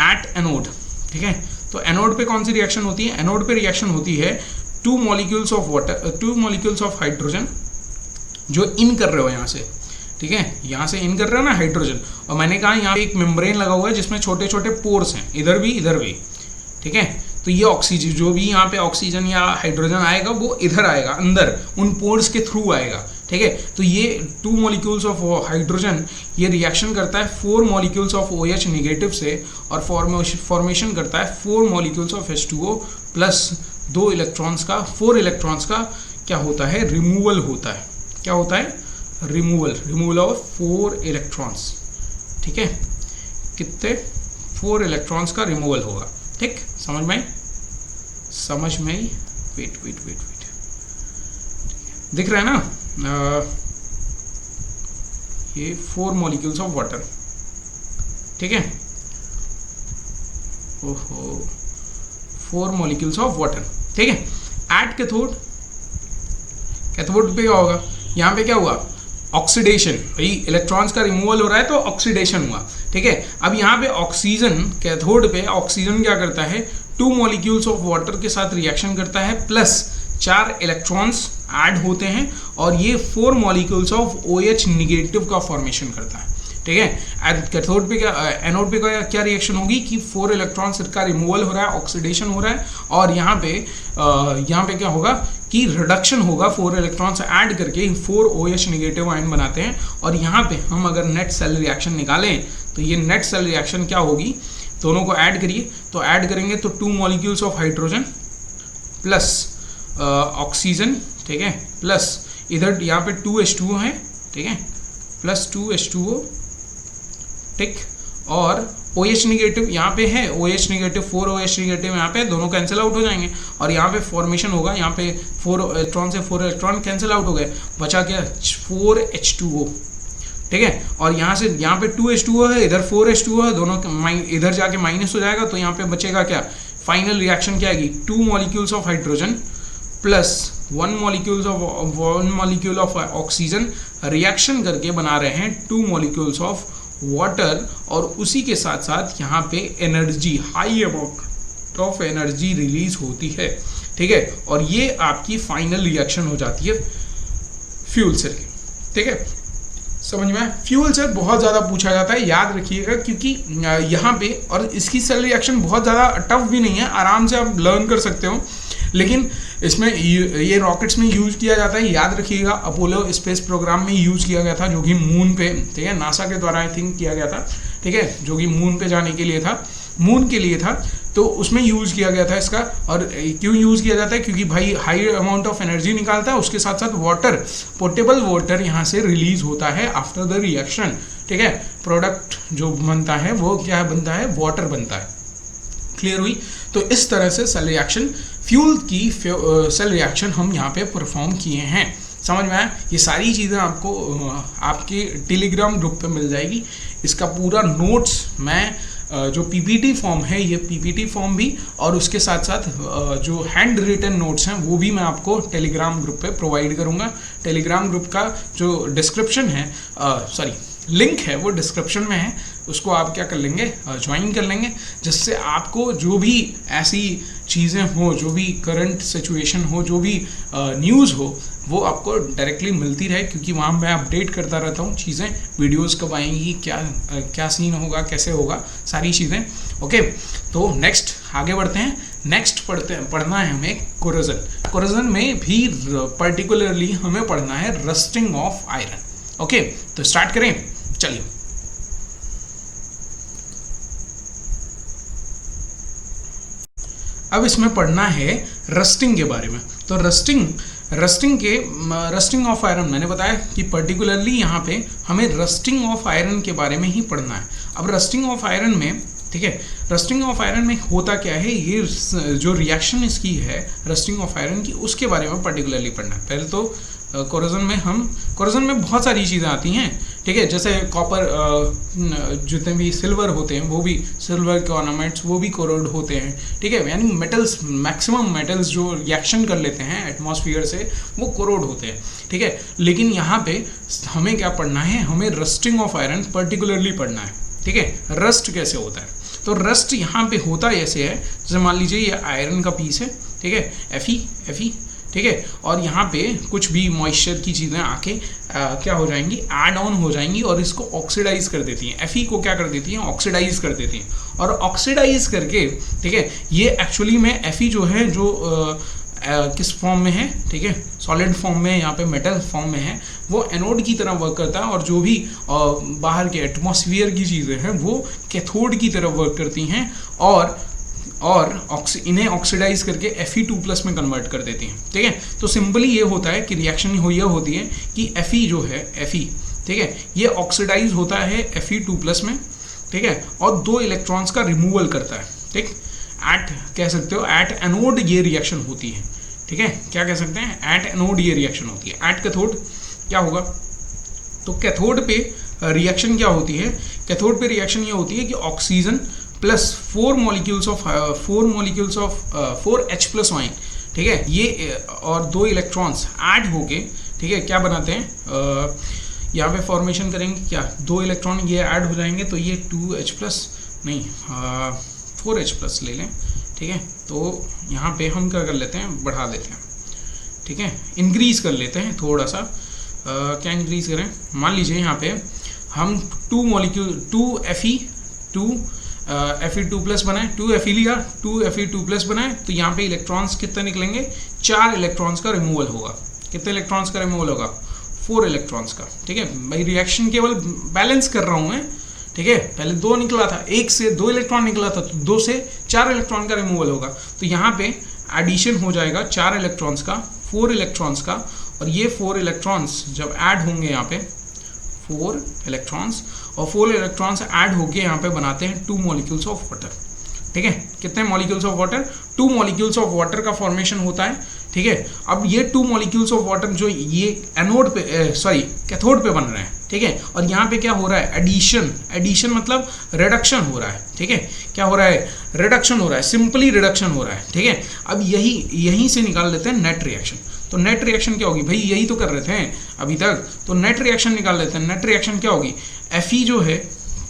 एट एनोड। ठीक है, तो एनोड पे कौन सी रिएक्शन होती है? एनोड पे रिएक्शन होती है टू मॉलिक्यूल्स ऑफ हाइड्रोजन जो इन कर रहे हो यहाँ से। ठीक है, यहाँ से इन कर रहे हो ना हाइड्रोजन, और मैंने कहा यहाँ पे एक मेम्ब्रेन लगा हुआ है जिसमें छोटे छोटे पोर्स हैं, इधर भी। ठीक है, तो ये ऑक्सीजन, जो भी यहाँ पे ऑक्सीजन या हाइड्रोजन आएगा वो इधर आएगा, अंदर उन पोर्स के थ्रू आएगा। ठीक है, तो ये 2 मॉलिक्यूल्स ऑफ हाइड्रोजन ये रिएक्शन करता है 4 मॉलिक्यूल्स ऑफ OH नेगेटिव से, और फॉर्मेशन करता है 4 molecules of H2O plus 4 electrons का क्या होता है, रिमूवल होता है। क्या होता है? Removal of 4 electrons. ठीक है, कितने? 4 इलेक्ट्रॉन्स का रिमूवल होगा। ठीक, समझ में आई? वेट दिख रहा है ना, ये 4 मॉलिक्यूल्स ऑफ वाटर। ठीक है, ओहो, 4 मॉलिक्यूल्स ऑफ वाटर। ठीक है, एट कैथोड पे क्या होगा, यहाँ पे क्या हुआ, ऑक्सीडेशन, भाई इलेक्ट्रॉन्स का रिमूवल हो रहा है तो ऑक्सीडेशन हुआ। ठीक है, अब यहाँ पे ऑक्सीजन, कैथोड पे ऑक्सीजन क्या करता है, 2 मॉलिक्यूल्स ऑफ वाटर के साथ रिएक्शन करता है, प्लस 4 इलेक्ट्रॉन्स ऐड होते हैं, और ये 4 मॉलिक्यूल्स ऑफ OH निगेटिव का फॉर्मेशन करता है। ठीक है, कैथोड पे क्या, एनोड पे क्या रिएक्शन होगी कि 4 इलेक्ट्रॉन्स का रिमूवल हो रहा है, ऑक्सीडेशन हो रहा है, और यहाँ पे क्या होगा कि रिडक्शन होगा, 4 इलेक्ट्रॉन्स ऐड करके 4 OH निगेटिव आयन बनाते हैं। और यहाँ पे हम अगर नेट सेल रिएक्शन निकालें तो ये नेट सेल रिएक्शन क्या होगी, दोनों को ऐड करिए, तो ऐड करेंगे तो 2 molecules of hydrogen plus oxygen, ठीक है, प्लस इधर यहाँ पे 2H2O है, ठीक है, प्लस 2H2O, ठीक, और OH निगेटिव यहाँ पे है, OH निगेटिव 4OH निगेटिव यहाँ पे, दोनों कैंसिल आउट हो जाएंगे और यहाँ पे फॉर्मेशन होगा, यहाँ पे 4 इलेक्ट्रॉन से 4 इलेक्ट्रॉन कैंसिल आउट हो गए, बचा क्या 4H2O, ठीक है, और यहाँ से यहाँ पे 2H2O है, इधर 4H2O है, दोनों इधर जाके माइनस हो जाएगा, तो यहाँ पे बचेगा क्या, फाइनल रिएक्शन क्या आएगी, 2 molecules of hydrogen plus 1 molecule of oxygen reaction करके बना रहे हैं 2 मॉलिक्यूल्स ऑफ वाटर, और उसी के साथ साथ यहाँ पे energy, high amount of energy release होती है, ठीक है, और ये आपकी फाइनल रिएक्शन हो जाती है फ्यूल सेल की, ठीक है, समझ में। फ्यूल सेल बहुत ज़्यादा पूछा जाता है, याद रखिएगा, क्योंकि यहाँ पे, और इसकी सेल रिएक्शन बहुत ज़्यादा टफ भी नहीं है, आराम से आप लर्न कर सकते हो, लेकिन इसमें ये रॉकेट्स में यूज़ किया जाता है, याद रखिएगा, अपोलो स्पेस प्रोग्राम में यूज़ किया गया था, जो कि मून पे, ठीक है, नासा के द्वारा आई थिंक किया गया था, ठीक है, जो कि मून पे जाने के लिए था, मून के लिए था, तो उसमें यूज़ किया गया था इसका। और क्यों यूज़ किया जाता है, क्योंकि भाई हाई अमाउंट ऑफ एनर्जी निकालता है, उसके साथ साथ वाटर, पोर्टेबल वाटर यहाँ से रिलीज होता है आफ्टर द रिएक्शन, ठीक है, प्रोडक्ट जो बनता है वो क्या बनता है, वाटर बनता है, क्लियर हुई। तो इस तरह से सेल रिएक्शन, फ्यूल की सेल रिएक्शन हम यहाँ पे परफॉर्म किए हैं, समझ में आया। ये सारी चीज़ें आपको आपके टेलीग्राम ग्रुप पे मिल जाएगी, इसका पूरा नोट्स मैं जो पीपीटी फॉर्म है, ये पीपीटी फॉर्म भी, और उसके साथ साथ जो हैंड रिटन नोट्स हैं वो भी मैं आपको टेलीग्राम ग्रुप पे प्रोवाइड करूँगा। टेलीग्राम ग्रुप का जो डिस्क्रिप्शन है, सॉरी लिंक है, वो डिस्क्रिप्शन में है, उसको आप क्या कर लेंगे, ज्वाइन कर लेंगे, जिससे आपको जो भी ऐसी चीज़ें हो, जो भी करंट सिचुएशन हो, जो भी न्यूज़ हो, वो आपको डायरेक्टली मिलती रहे, क्योंकि वहाँ मैं अपडेट करता रहता हूँ चीज़ें, वीडियोस कब आएंगी, क्या सीन होगा, कैसे होगा, सारी चीज़ें। ओके, तो नेक्स्ट आगे बढ़ते हैं। नेक्स्ट पढ़ना है हमें कोरोजन। कोरोजन में भी पर्टिकुलरली हमें पढ़ना है रस्टिंग ऑफ आयरन। ओके, तो स्टार्ट करें, चलिए। अब इसमें पढ़ना है रस्टिंग के बारे में। तो रस्टिंग ऑफ आयरन, मैंने बताया कि पर्टिकुलरली यहाँ पे हमें रस्टिंग ऑफ आयरन के बारे में ही पढ़ना है। अब रस्टिंग ऑफ आयरन में, ठीक है, रस्टिंग ऑफ आयरन में होता क्या है, ये जो रिएक्शन इसकी है रस्टिंग ऑफ आयरन की, उसके बारे में पर्टिकुलरली पढ़ना है। पहले तो कोरोजन में बहुत सारी चीज़ें आती हैं, ठीक है, जैसे कॉपर, जितने भी सिल्वर होते हैं, वो भी सिल्वर के ऑर्नामेंट्स, वो भी कोरोड होते हैं, ठीक है, यानी मेटल्स, मैक्सिमम मेटल्स जो रिएक्शन कर लेते हैं एटमॉस्फेयर से, वो कोरोड होते हैं, ठीक है। लेकिन यहाँ पे हमें क्या पढ़ना है, हमें रस्टिंग ऑफ आयरन पर्टिकुलरली पढ़ना है, ठीक है। रस्ट कैसे होता है, तो रस्ट यहाँ पे होता ऐसे है, जैसे मान लीजिए ये आयरन का पीस है, ठीक है, Fe, ठीक है, और यहाँ पे कुछ भी मॉइस्चर की चीज़ें आके क्या हो जाएंगी, ऐड ऑन हो जाएंगी और इसको ऑक्सीडाइज कर देती हैं। Fe को क्या कर देती हैं, ऑक्सीडाइज कर देती हैं, और ऑक्सीडाइज करके, ठीक है, ये एक्चुअली में Fe जो है, जो किस फॉर्म में है, ठीक है, सॉलिड फॉर्म में, यहाँ पे मेटल फॉर्म में है, वो एनोड की तरह वर्क करता है, और जो भी बाहर के एटमॉस्फेयर की चीज़ें हैं वो कैथोड की तरह वर्क करती हैं, और इन्हें ऑक्सीडाइज करके Fe2+ में कन्वर्ट कर देती हैं, ठीक है। तो सिंपली ये होता है कि रिएक्शन ये होती है कि Fe जो है, Fe, ठीक है, ये ऑक्सीडाइज होता है Fe2+ में, ठीक है, और 2 इलेक्ट्रॉन्स का रिमूवल करता है, ठीक, कह सकते हो एट एनोड ये रिएक्शन होती है, ठीक है, क्या कह सकते हैं, एट एनोड ये रिएक्शन होती है। एट कैथोड क्या होगा, तो कैथोड पे रिएक्शन क्या होती है, कैथोड पे रिएक्शन ये होती है कि oxygen plus 4 molecules of 4H+ ion, ठीक है, ये और 2 इलेक्ट्रॉन्स ऐड होके, ठीक है, क्या बनाते हैं, यहाँ पे फॉर्मेशन करेंगे क्या, 2 इलेक्ट्रॉन ये ऐड हो जाएंगे, तो ये 2H+ नहीं 4H+ ले लें, ठीक है। तो यहाँ पे हम क्या कर लेते हैं, बढ़ा देते हैं, ठीक है, इंक्रीज कर लेते हैं थोड़ा सा। क्या इंक्रीज करें, मान लीजिए यहाँ पे हम 2 Fe2+ बनाए, 2 Fe लिया, 2 Fe2+ बनाए, तो यहाँ पे इलेक्ट्रॉन्स कितने निकलेंगे, 4 इलेक्ट्रॉन्स का रिमूवल होगा। कितने इलेक्ट्रॉन्स का रिमूवल होगा, 4 इलेक्ट्रॉन्स का, ठीक है। भाई रिएक्शन केवल बैलेंस कर रहा हूँ मैं, ठीक है, पहले 2 निकला था, 1 से 2 इलेक्ट्रॉन निकला था, तो 2 से 4 इलेक्ट्रॉन का रिमूवल होगा, तो यहाँ पे एडिशन हो जाएगा 4 इलेक्ट्रॉन्स का, 4 इलेक्ट्रॉन्स का, और ये 4 इलेक्ट्रॉन्स जब ऐड होंगे यहाँ पे 4 इलेक्ट्रॉन्स, और 4 इलेक्ट्रॉन्स ऐड होके यहाँ पे बनाते हैं 2 मॉलिक्यूल्स ऑफ वाटर। ठीक है, कितने molecules of water? 2 molecules of water का फॉर्मेशन होता है। ठीक है, अब ये 2 मॉलिक्यूल्स ऑफ वाटर जो ये एनोड पे कैथोड पे बन रहे हैं। ठीक है, और यहाँ पे क्या हो रहा है? एडिशन मतलब रिडक्शन हो रहा है। ठीक है, क्या हो रहा है? रिडक्शन हो रहा है, सिंपली रिडक्शन हो रहा है। ठीक है, अब यहीं से निकाल लेते हैं नेट रिएक्शन। तो नेट रिएक्शन क्या होगी भाई? यही तो कर रहे थे अभी तक, तो नेट रिएक्शन निकाल लेते हैं। नेट रिएक्शन क्या होगी? Fe जो है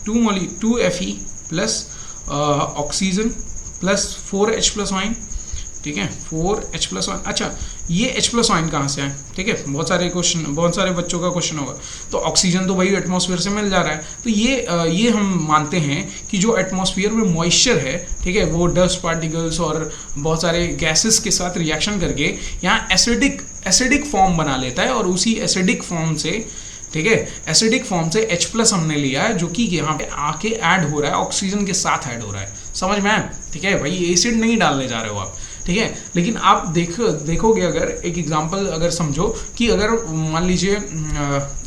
2 Fe plus oxygen plus 4H plus ion. ठीक है, 4H प्लस आयन। अच्छा, ये H प्लस आयन कहाँ से आए? ठीक है, बहुत सारे बच्चों का क्वेश्चन होगा। तो ऑक्सीजन तो भाई एटमॉस्फेयर से मिल जा रहा है, तो ये हम मानते हैं कि जो एटमॉस्फेयर में मॉइस्चर है, ठीक है, वो डस्ट पार्टिकल्स और बहुत सारे गैसेस के साथ रिएक्शन करके यहाँ एसिडिक फॉर्म बना लेता है, और उसी एसिडिक फॉर्म से, ठीक है, एसिडिक फॉर्म से H प्लस हमने लिया है, जो कि यहाँ पे आके ऐड हो रहा है, ऑक्सीजन के साथ ऐड हो रहा है। समझ में आया? ठीक है भाई, एसिड नहीं डालने जा रहे हो आप। ठीक है, लेकिन आप देखोगे, अगर एक एग्जांपल अगर समझो कि अगर मान लीजिए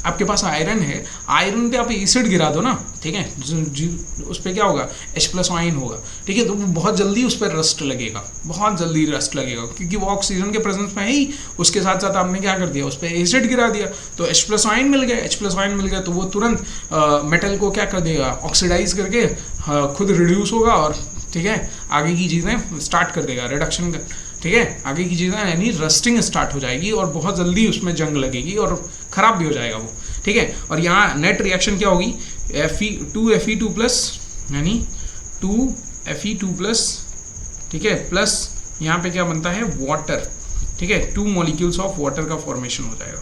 आपके पास आयरन है, आयरन पे आप एसिड गिरा दो ना, ठीक है, उस पर क्या होगा? H प्लस आयन होगा। ठीक है, तो बहुत जल्दी उस पर रस्ट लगेगा, बहुत जल्दी रस्ट लगेगा, क्योंकि वो ऑक्सीजन के प्रेजेंस में ही, उसके साथ साथ आपने क्या कर दिया? उस पर एसिड गिरा दिया, तो H प्लस आयन मिल गया। H प्लस आयन मिल गया तो वो तुरंत मेटल को क्या कर देगा? ऑक्सीडाइज करके खुद रिड्यूस होगा, और ठीक है, आगे की चीज़ें स्टार्ट कर देगा रिडक्शन का। ठीक है, आगे की चीज़ें यानी रस्टिंग स्टार्ट हो जाएगी, और बहुत जल्दी उसमें जंग लगेगी और ख़राब भी हो जाएगा वो। ठीक है, और यहाँ नेट रिएक्शन क्या होगी? 2 Fe2 प्लस, यानी 2 Fe2 प्लस, ठीक है, प्लस यहाँ पे क्या बनता है? वाटर। ठीक है, 2 मॉलिक्यूल्स ऑफ वाटर का फॉर्मेशन हो जाएगा।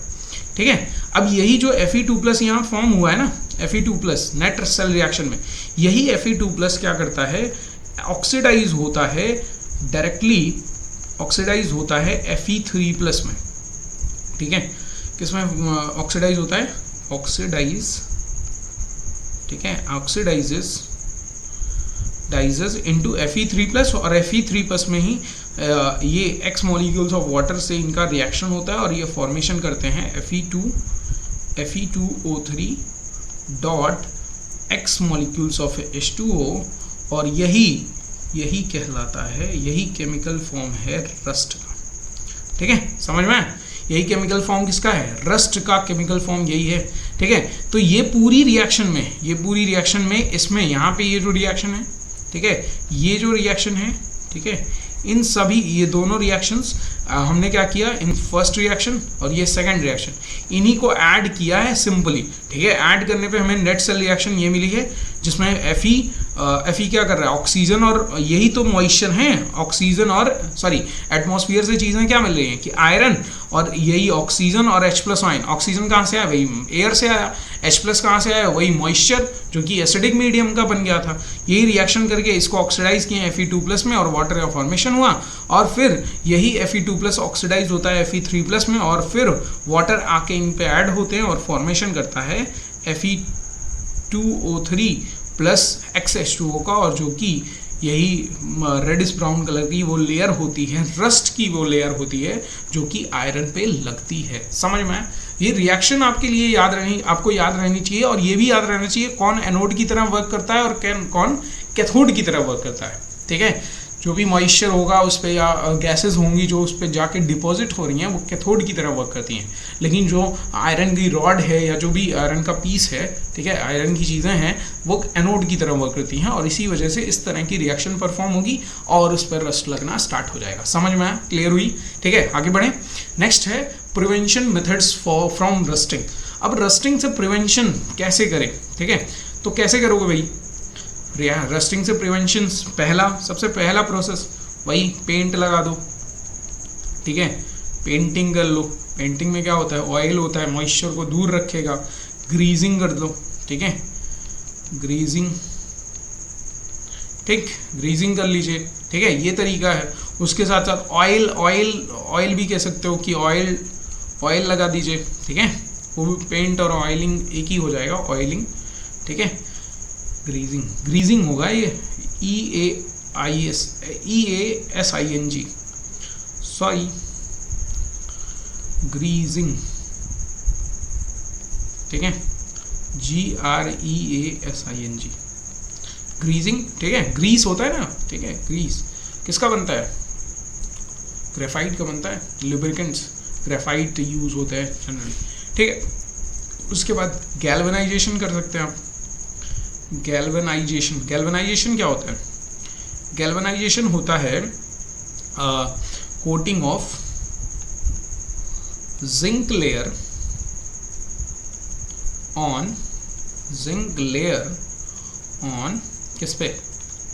ठीक है, अब यही जो Fe2 प्लस यहाँ फॉर्म हुआ है ना, Fe2 plus net cell reaction में, यही Fe2 प्लस क्या करता है? ऑक्सीडाइज होता है, डायरेक्टली ऑक्सीडाइज होता है Fe3 प्लस में। ठीक है, किसमें ऑक्सीडाइज होता है? ठीक है, ऑक्सीडाइजेस इनटू Fe3 प्लस, और Fe3 प्लस में ही ये X मॉलिक्यूल्स ऑफ वाटर से इनका रिएक्शन होता है, और ये फॉर्मेशन करते हैं Fe2O3 dot X molecules of H2O, और यही कहलाता है, यही केमिकल फॉर्म है रस्ट का। ठीक है, समझ में? यही केमिकल फॉर्म किसका है? रस्ट का केमिकल फॉर्म यही है। ठीक है, तो ये पूरी रिएक्शन में इसमें यहाँ पे ये जो रिएक्शन है, ठीक है, ये जो रिएक्शन है, ठीक है, इन सभी ये दोनों रिएक्शंस हमने क्या किया? इन फर्स्ट रिएक्शन और ये सेकंड रिएक्शन, इन्हीं को ऐड किया है सिंपली। ठीक है, ऐड करने पे हमें नेट सेल रिएक्शन ये मिली है, जिसमें Fe क्या कर रहा है? ऑक्सीजन, और यही तो मॉइस्चर हैं, ऑक्सीजन और एटमॉस्फेयर से चीज़ें क्या मिल रही हैं कि आयरन, और यही ऑक्सीजन और H प्लस आयन। ऑक्सीजन कहाँ से आया? वही एयर से आया। H प्लस कहाँ से आया? वही मॉइस्चर, जो कि एसिडिक मीडियम का बन गया था। यही रिएक्शन करके इसको ऑक्सीडाइज किए Fe2 प्लस में, और वाटर का फॉर्मेशन हुआ, और फिर यही Fe2 प्लस ऑक्सीडाइज होता है Fe3 प्लस में, और फिर वाटर आके इन पे ऐड होते हैं और फॉर्मेशन करता है Fe2O3 प्लस XH2O का, और जो कि यही रेडिश ब्राउन कलर की वो लेयर होती है, रस्ट की वो लेयर होती है, जो कि आयरन पे लगती है। समझ में? ये रिएक्शन आपके लिए आपको याद रहनी चाहिए, और ये भी याद रहना चाहिए कौन एनोड की तरह वर्क करता है और कौन कैथोड की तरह वर्क करता है। ठीक है, जो भी मॉइस्चर होगा उस पर, या गैसेस होंगी जो उस पर जाके डिपॉजिट हो रही हैं, वो कैथोड की तरह वर्क करती हैं। लेकिन जो आयरन की रॉड है, या जो भी आयरन का पीस है, ठीक है, आयरन की चीज़ें हैं, वो एनोड की तरह वर्क करती हैं, और इसी वजह से इस तरह की रिएक्शन परफॉर्म होगी और उस पर रस्ट लगना स्टार्ट हो जाएगा। समझ में आया? क्लियर हुई? ठीक है, आगे बढ़ें। नेक्स्ट है प्रिवेंशन मेथड्स फ्रॉम रस्टिंग। अब रस्टिंग से प्रिवेंशन कैसे करें? ठीक है, तो कैसे करोगे भाई रस्टिंग से प्रिवेंशन? सबसे पहला प्रोसेस वही पेंट लगा दो। ठीक है, पेंटिंग कर लो। पेंटिंग में क्या होता है? ऑयल होता है, मॉइस्चर को दूर रखेगा। ग्रीजिंग कर दो। ठीक है, ग्रीजिंग, ठीक, ग्रीजिंग कर लीजिए। ठीक है, ये तरीका है। उसके साथ साथ ऑयल भी कह सकते हो कि ऑयल लगा दीजिए। ठीक है, वो भी पेंट और ऑयलिंग एक ही हो जाएगा, ऑयलिंग। ठीक है, ग्रीजिंग होगा ये, EASING, सॉरी, ग्रीजिंग, ठीक है, GREASING, ग्रीजिंग, ठीक है, ग्रीस होता है ना, ठीक है, ग्रीस किसका बनता है, ग्रेफाइट का बनता है, लुब्रिकेंट्स ग्रेफाइट यूज होता है जनरली, ठीक है। उसके बाद गैल्वेनाइजेशन कर सकते हैं आप, गैल्वेनाइजेशन, गैल्वेनाइजेशन क्या होता है, गैल्वेनाइजेशन होता है coating of zinc layer on, zinc layer on किस पे,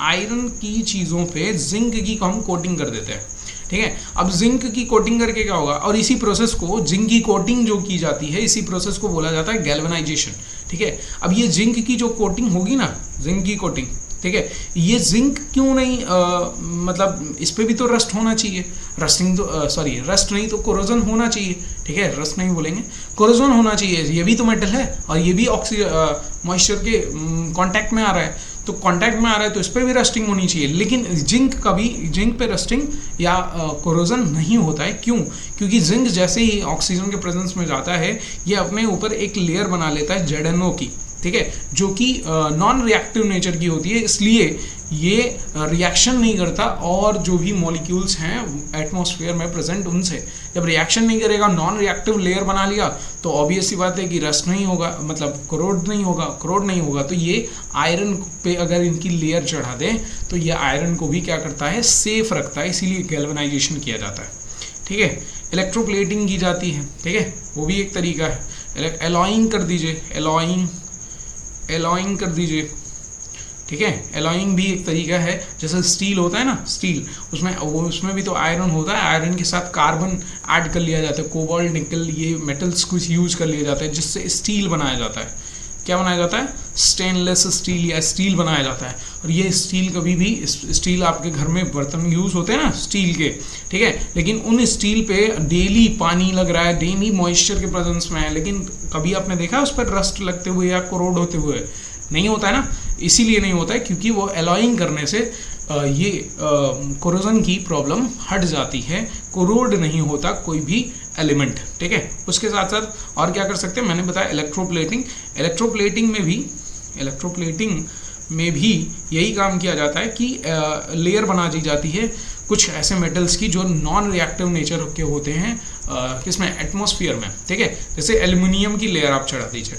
आयरन की चीज़ों पे जिंक की हम कोटिंग कर देते हैं, ठीक है। अब जिंक की कोटिंग करके क्या होगा, और इसी प्रोसेस को, जिंक की कोटिंग जो की जाती है, इसी प्रोसेस को बोला जाता है गैल्वेनाइजेशन, ठीक है। अब ये जिंक की जो कोटिंग होगी ना, जिंक की कोटिंग, ठीक है, ये जिंक क्यों नहीं मतलब इस पे भी तो रस्ट होना चाहिए, रस्टिंग तो सॉरी रस्ट नहीं तो कोरोजन होना चाहिए, ठीक है, रस्ट नहीं बोलेंगे, कोरोजन होना चाहिए, ये भी तो मेटल है और ये भी मॉइस्चर के कांटेक्ट में आ रहा है, तो कांटेक्ट में आ रहा है तो इस पर भी रस्टिंग होनी चाहिए, लेकिन जिंक पे रस्टिंग या कोरोजन नहीं होता है, क्यों, क्योंकि जिंक जैसे ही ऑक्सीजन के प्रेजेंस में जाता है ये अपने ऊपर एक लेयर बना लेता है ZnO की, ठीक है, जो कि नॉन रिएक्टिव नेचर की होती है, इसलिए ये रिएक्शन नहीं करता, और जो भी मॉलिक्यूल्स हैं एटमॉस्फेयर में प्रेजेंट उनसे जब रिएक्शन नहीं करेगा, नॉन रिएक्टिव लेयर बना लिया, तो ऑब्वियस सी बात है कि रस्ट नहीं होगा, मतलब कोरोड नहीं होगा, तो ये आयरन पे अगर इनकी लेयर चढ़ा दें तो ये आयरन को भी क्या करता है, सेफ रखता है, इसीलिए गैल्वेनाइजेशन किया जाता है, ठीक है। इलेक्ट्रोप्लेटिंग की जाती है, ठीक है, वो भी एक तरीका है, एलॉइंग कर दीजिए, एलॉइंग कर दीजिए, ठीक है, एलॉइंग भी एक तरीका है, जैसे स्टील होता है ना, स्टील उसमें भी तो आयरन होता है, आयरन के साथ कार्बन ऐड कर लिया जाता है, कोबाल्ट, निकल, ये मेटल्स कुछ यूज कर लिया जाता है, जिससे स्टील बनाया जाता है, क्या बनाया जाता है, स्टेनलेस स्टील या स्टील बनाया जाता है, और ये स्टील कभी भी, स्टील आपके घर में बर्तन यूज होते हैं ना स्टील के, ठीक है, लेकिन उन स्टील पे डेली पानी लग रहा है, डेली मॉइस्चर के प्रेजेंस में है, लेकिन कभी आपने देखा उस पर रस्ट लगते हुए या कोरोड होते हुए, नहीं होता है ना, इसीलिए नहीं होता है क्योंकि वो एलॉइंग करने से ये कोरोजन की प्रॉब्लम हट जाती है, कोरोड नहीं होता कोई भी एलिमेंट, ठीक है। उसके साथ साथ और क्या कर सकते हैं, मैंने बताया इलेक्ट्रोप्लेटिंग में भी यही काम किया जाता है कि लेयर बना दी जाती है कुछ ऐसे मेटल्स की जो नॉन रिएक्टिव नेचर के होते हैं, किसमें, एटमॉस्फेयर में, ठीक है, जैसे एल्युमिनियम की लेयर आप चढ़ा दीजिए,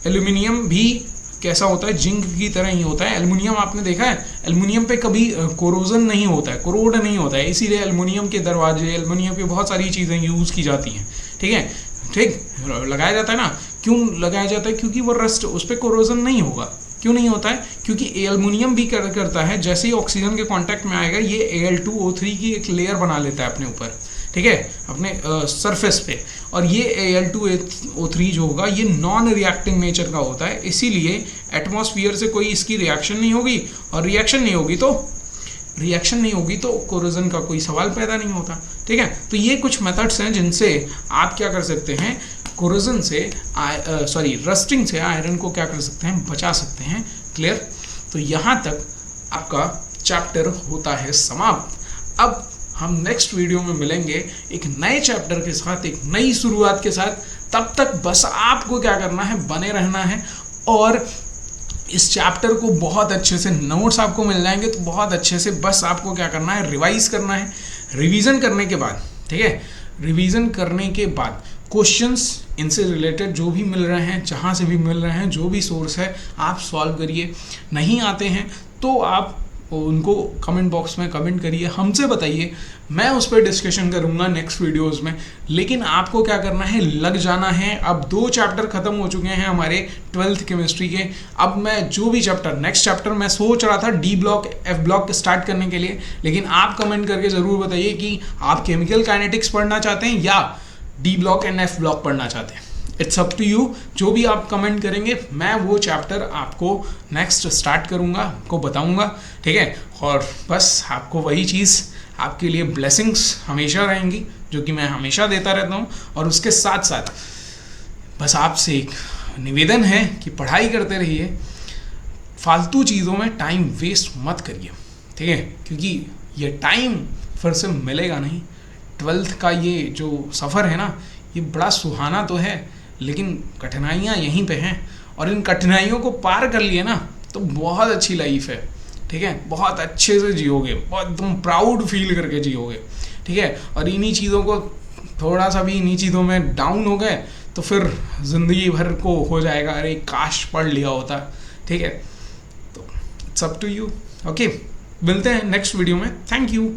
एल्युमिनियम भी कैसा होता है, जिंक की तरह ही होता है, एल्युमिनियम आपने देखा है, एल्युमिनियम पे कभी कोरोजन नहीं होता है, कोरोड नहीं होता है, इसीलिए एल्युमिनियम के दरवाजे, एल्युमिनियम की बहुत सारी चीज़ें यूज़ की जाती हैं, ठीक है, ठीक लगाया जाता है ना, क्यों लगाया जाता है, क्योंकि वो रस्ट, उस पर कोरोजन नहीं होगा, क्यों नहीं होता है, क्योंकि एल्युमिनियम भी करता है, जैसे ही ऑक्सीजन के कांटेक्ट में आएगा ये Al2O3 की एक लेयर बना लेता है अपने ऊपर, ठीक है, अपने सरफेस पे, और ये Al2O3 जो होगा ये नॉन रिएक्टिंग नेचर का होता है, इसीलिए एटमॉस्फेयर से कोई इसकी रिएक्शन नहीं होगी, और रिएक्शन नहीं होगी तो कोरोजन का कोई सवाल पैदा नहीं होता, ठीक है। तो ये कुछ मेथड्स हैं जिनसे आप क्या कर सकते हैं, कोरोजन से रस्टिंग से आयरन को क्या कर सकते हैं, बचा सकते हैं, क्लियर। तो यहाँ तक आपका चैप्टर होता है समाप्त। अब हम नेक्स्ट वीडियो में मिलेंगे एक नए चैप्टर के साथ, एक नई शुरुआत के साथ। तब तक बस आपको क्या करना है, बने रहना है, और इस चैप्टर को बहुत अच्छे से नोट्स आपको मिल जाएंगे, तो बहुत अच्छे से बस आपको क्या करना है, रिवाइज करना है। रिवीजन करने के बाद, ठीक है, रिवीजन करने के बाद क्वेश्चंस इनसे रिलेटेड जो भी मिल रहे हैं, जहाँ से भी मिल रहे हैं, जो भी सोर्स है आप सॉल्व करिए। नहीं आते हैं तो आप उनको कमेंट बॉक्स में कमेंट करिए, हमसे बताइए, मैं उस पर डिस्कशन करूंगा नेक्स्ट वीडियोस में। लेकिन आपको क्या करना है, लग जाना है। अब 2 चैप्टर खत्म हो चुके हैं हमारे 12th केमिस्ट्री के। अब मैं जो भी चैप्टर, नेक्स्ट चैप्टर मैं सोच रहा था D block F block start करने के लिए, लेकिन आप कमेंट करके ज़रूर बताइए कि आप केमिकल काइनेटिक्स पढ़ना चाहते हैं या D block and F block पढ़ना चाहते हैं। इट्स अप टू यू, जो भी आप कमेंट करेंगे मैं वो चैप्टर आपको नेक्स्ट स्टार्ट करूँगा, आपको बताऊँगा, ठीक है। और बस आपको वही चीज़, आपके लिए ब्लेसिंग्स हमेशा रहेंगी, जो कि मैं हमेशा देता रहता हूँ। और उसके साथ साथ बस आपसे एक निवेदन है कि पढ़ाई करते रहिए, फालतू चीज़ों में टाइम वेस्ट मत करिए, ठीक है, क्योंकि ये टाइम फिर से मिलेगा नहीं। 12th का ये जो सफ़र है ना, ये बड़ा सुहाना तो है, लेकिन कठिनाइयाँ यहीं पे हैं, और इन कठिनाइयों को पार कर लिए ना तो बहुत अच्छी लाइफ है, ठीक है, बहुत अच्छे से जियोगे, बहुत तुम प्राउड फील करके जियोगे, ठीक है। और इन्हीं चीज़ों को, थोड़ा सा भी इन्हीं चीज़ों में डाउन हो गए तो फिर ज़िंदगी भर को हो जाएगा अरे काश पढ़ लिया होता, ठीक है। तो it's up to you, okay, मिलते हैं नेक्स्ट वीडियो में, थैंक यू।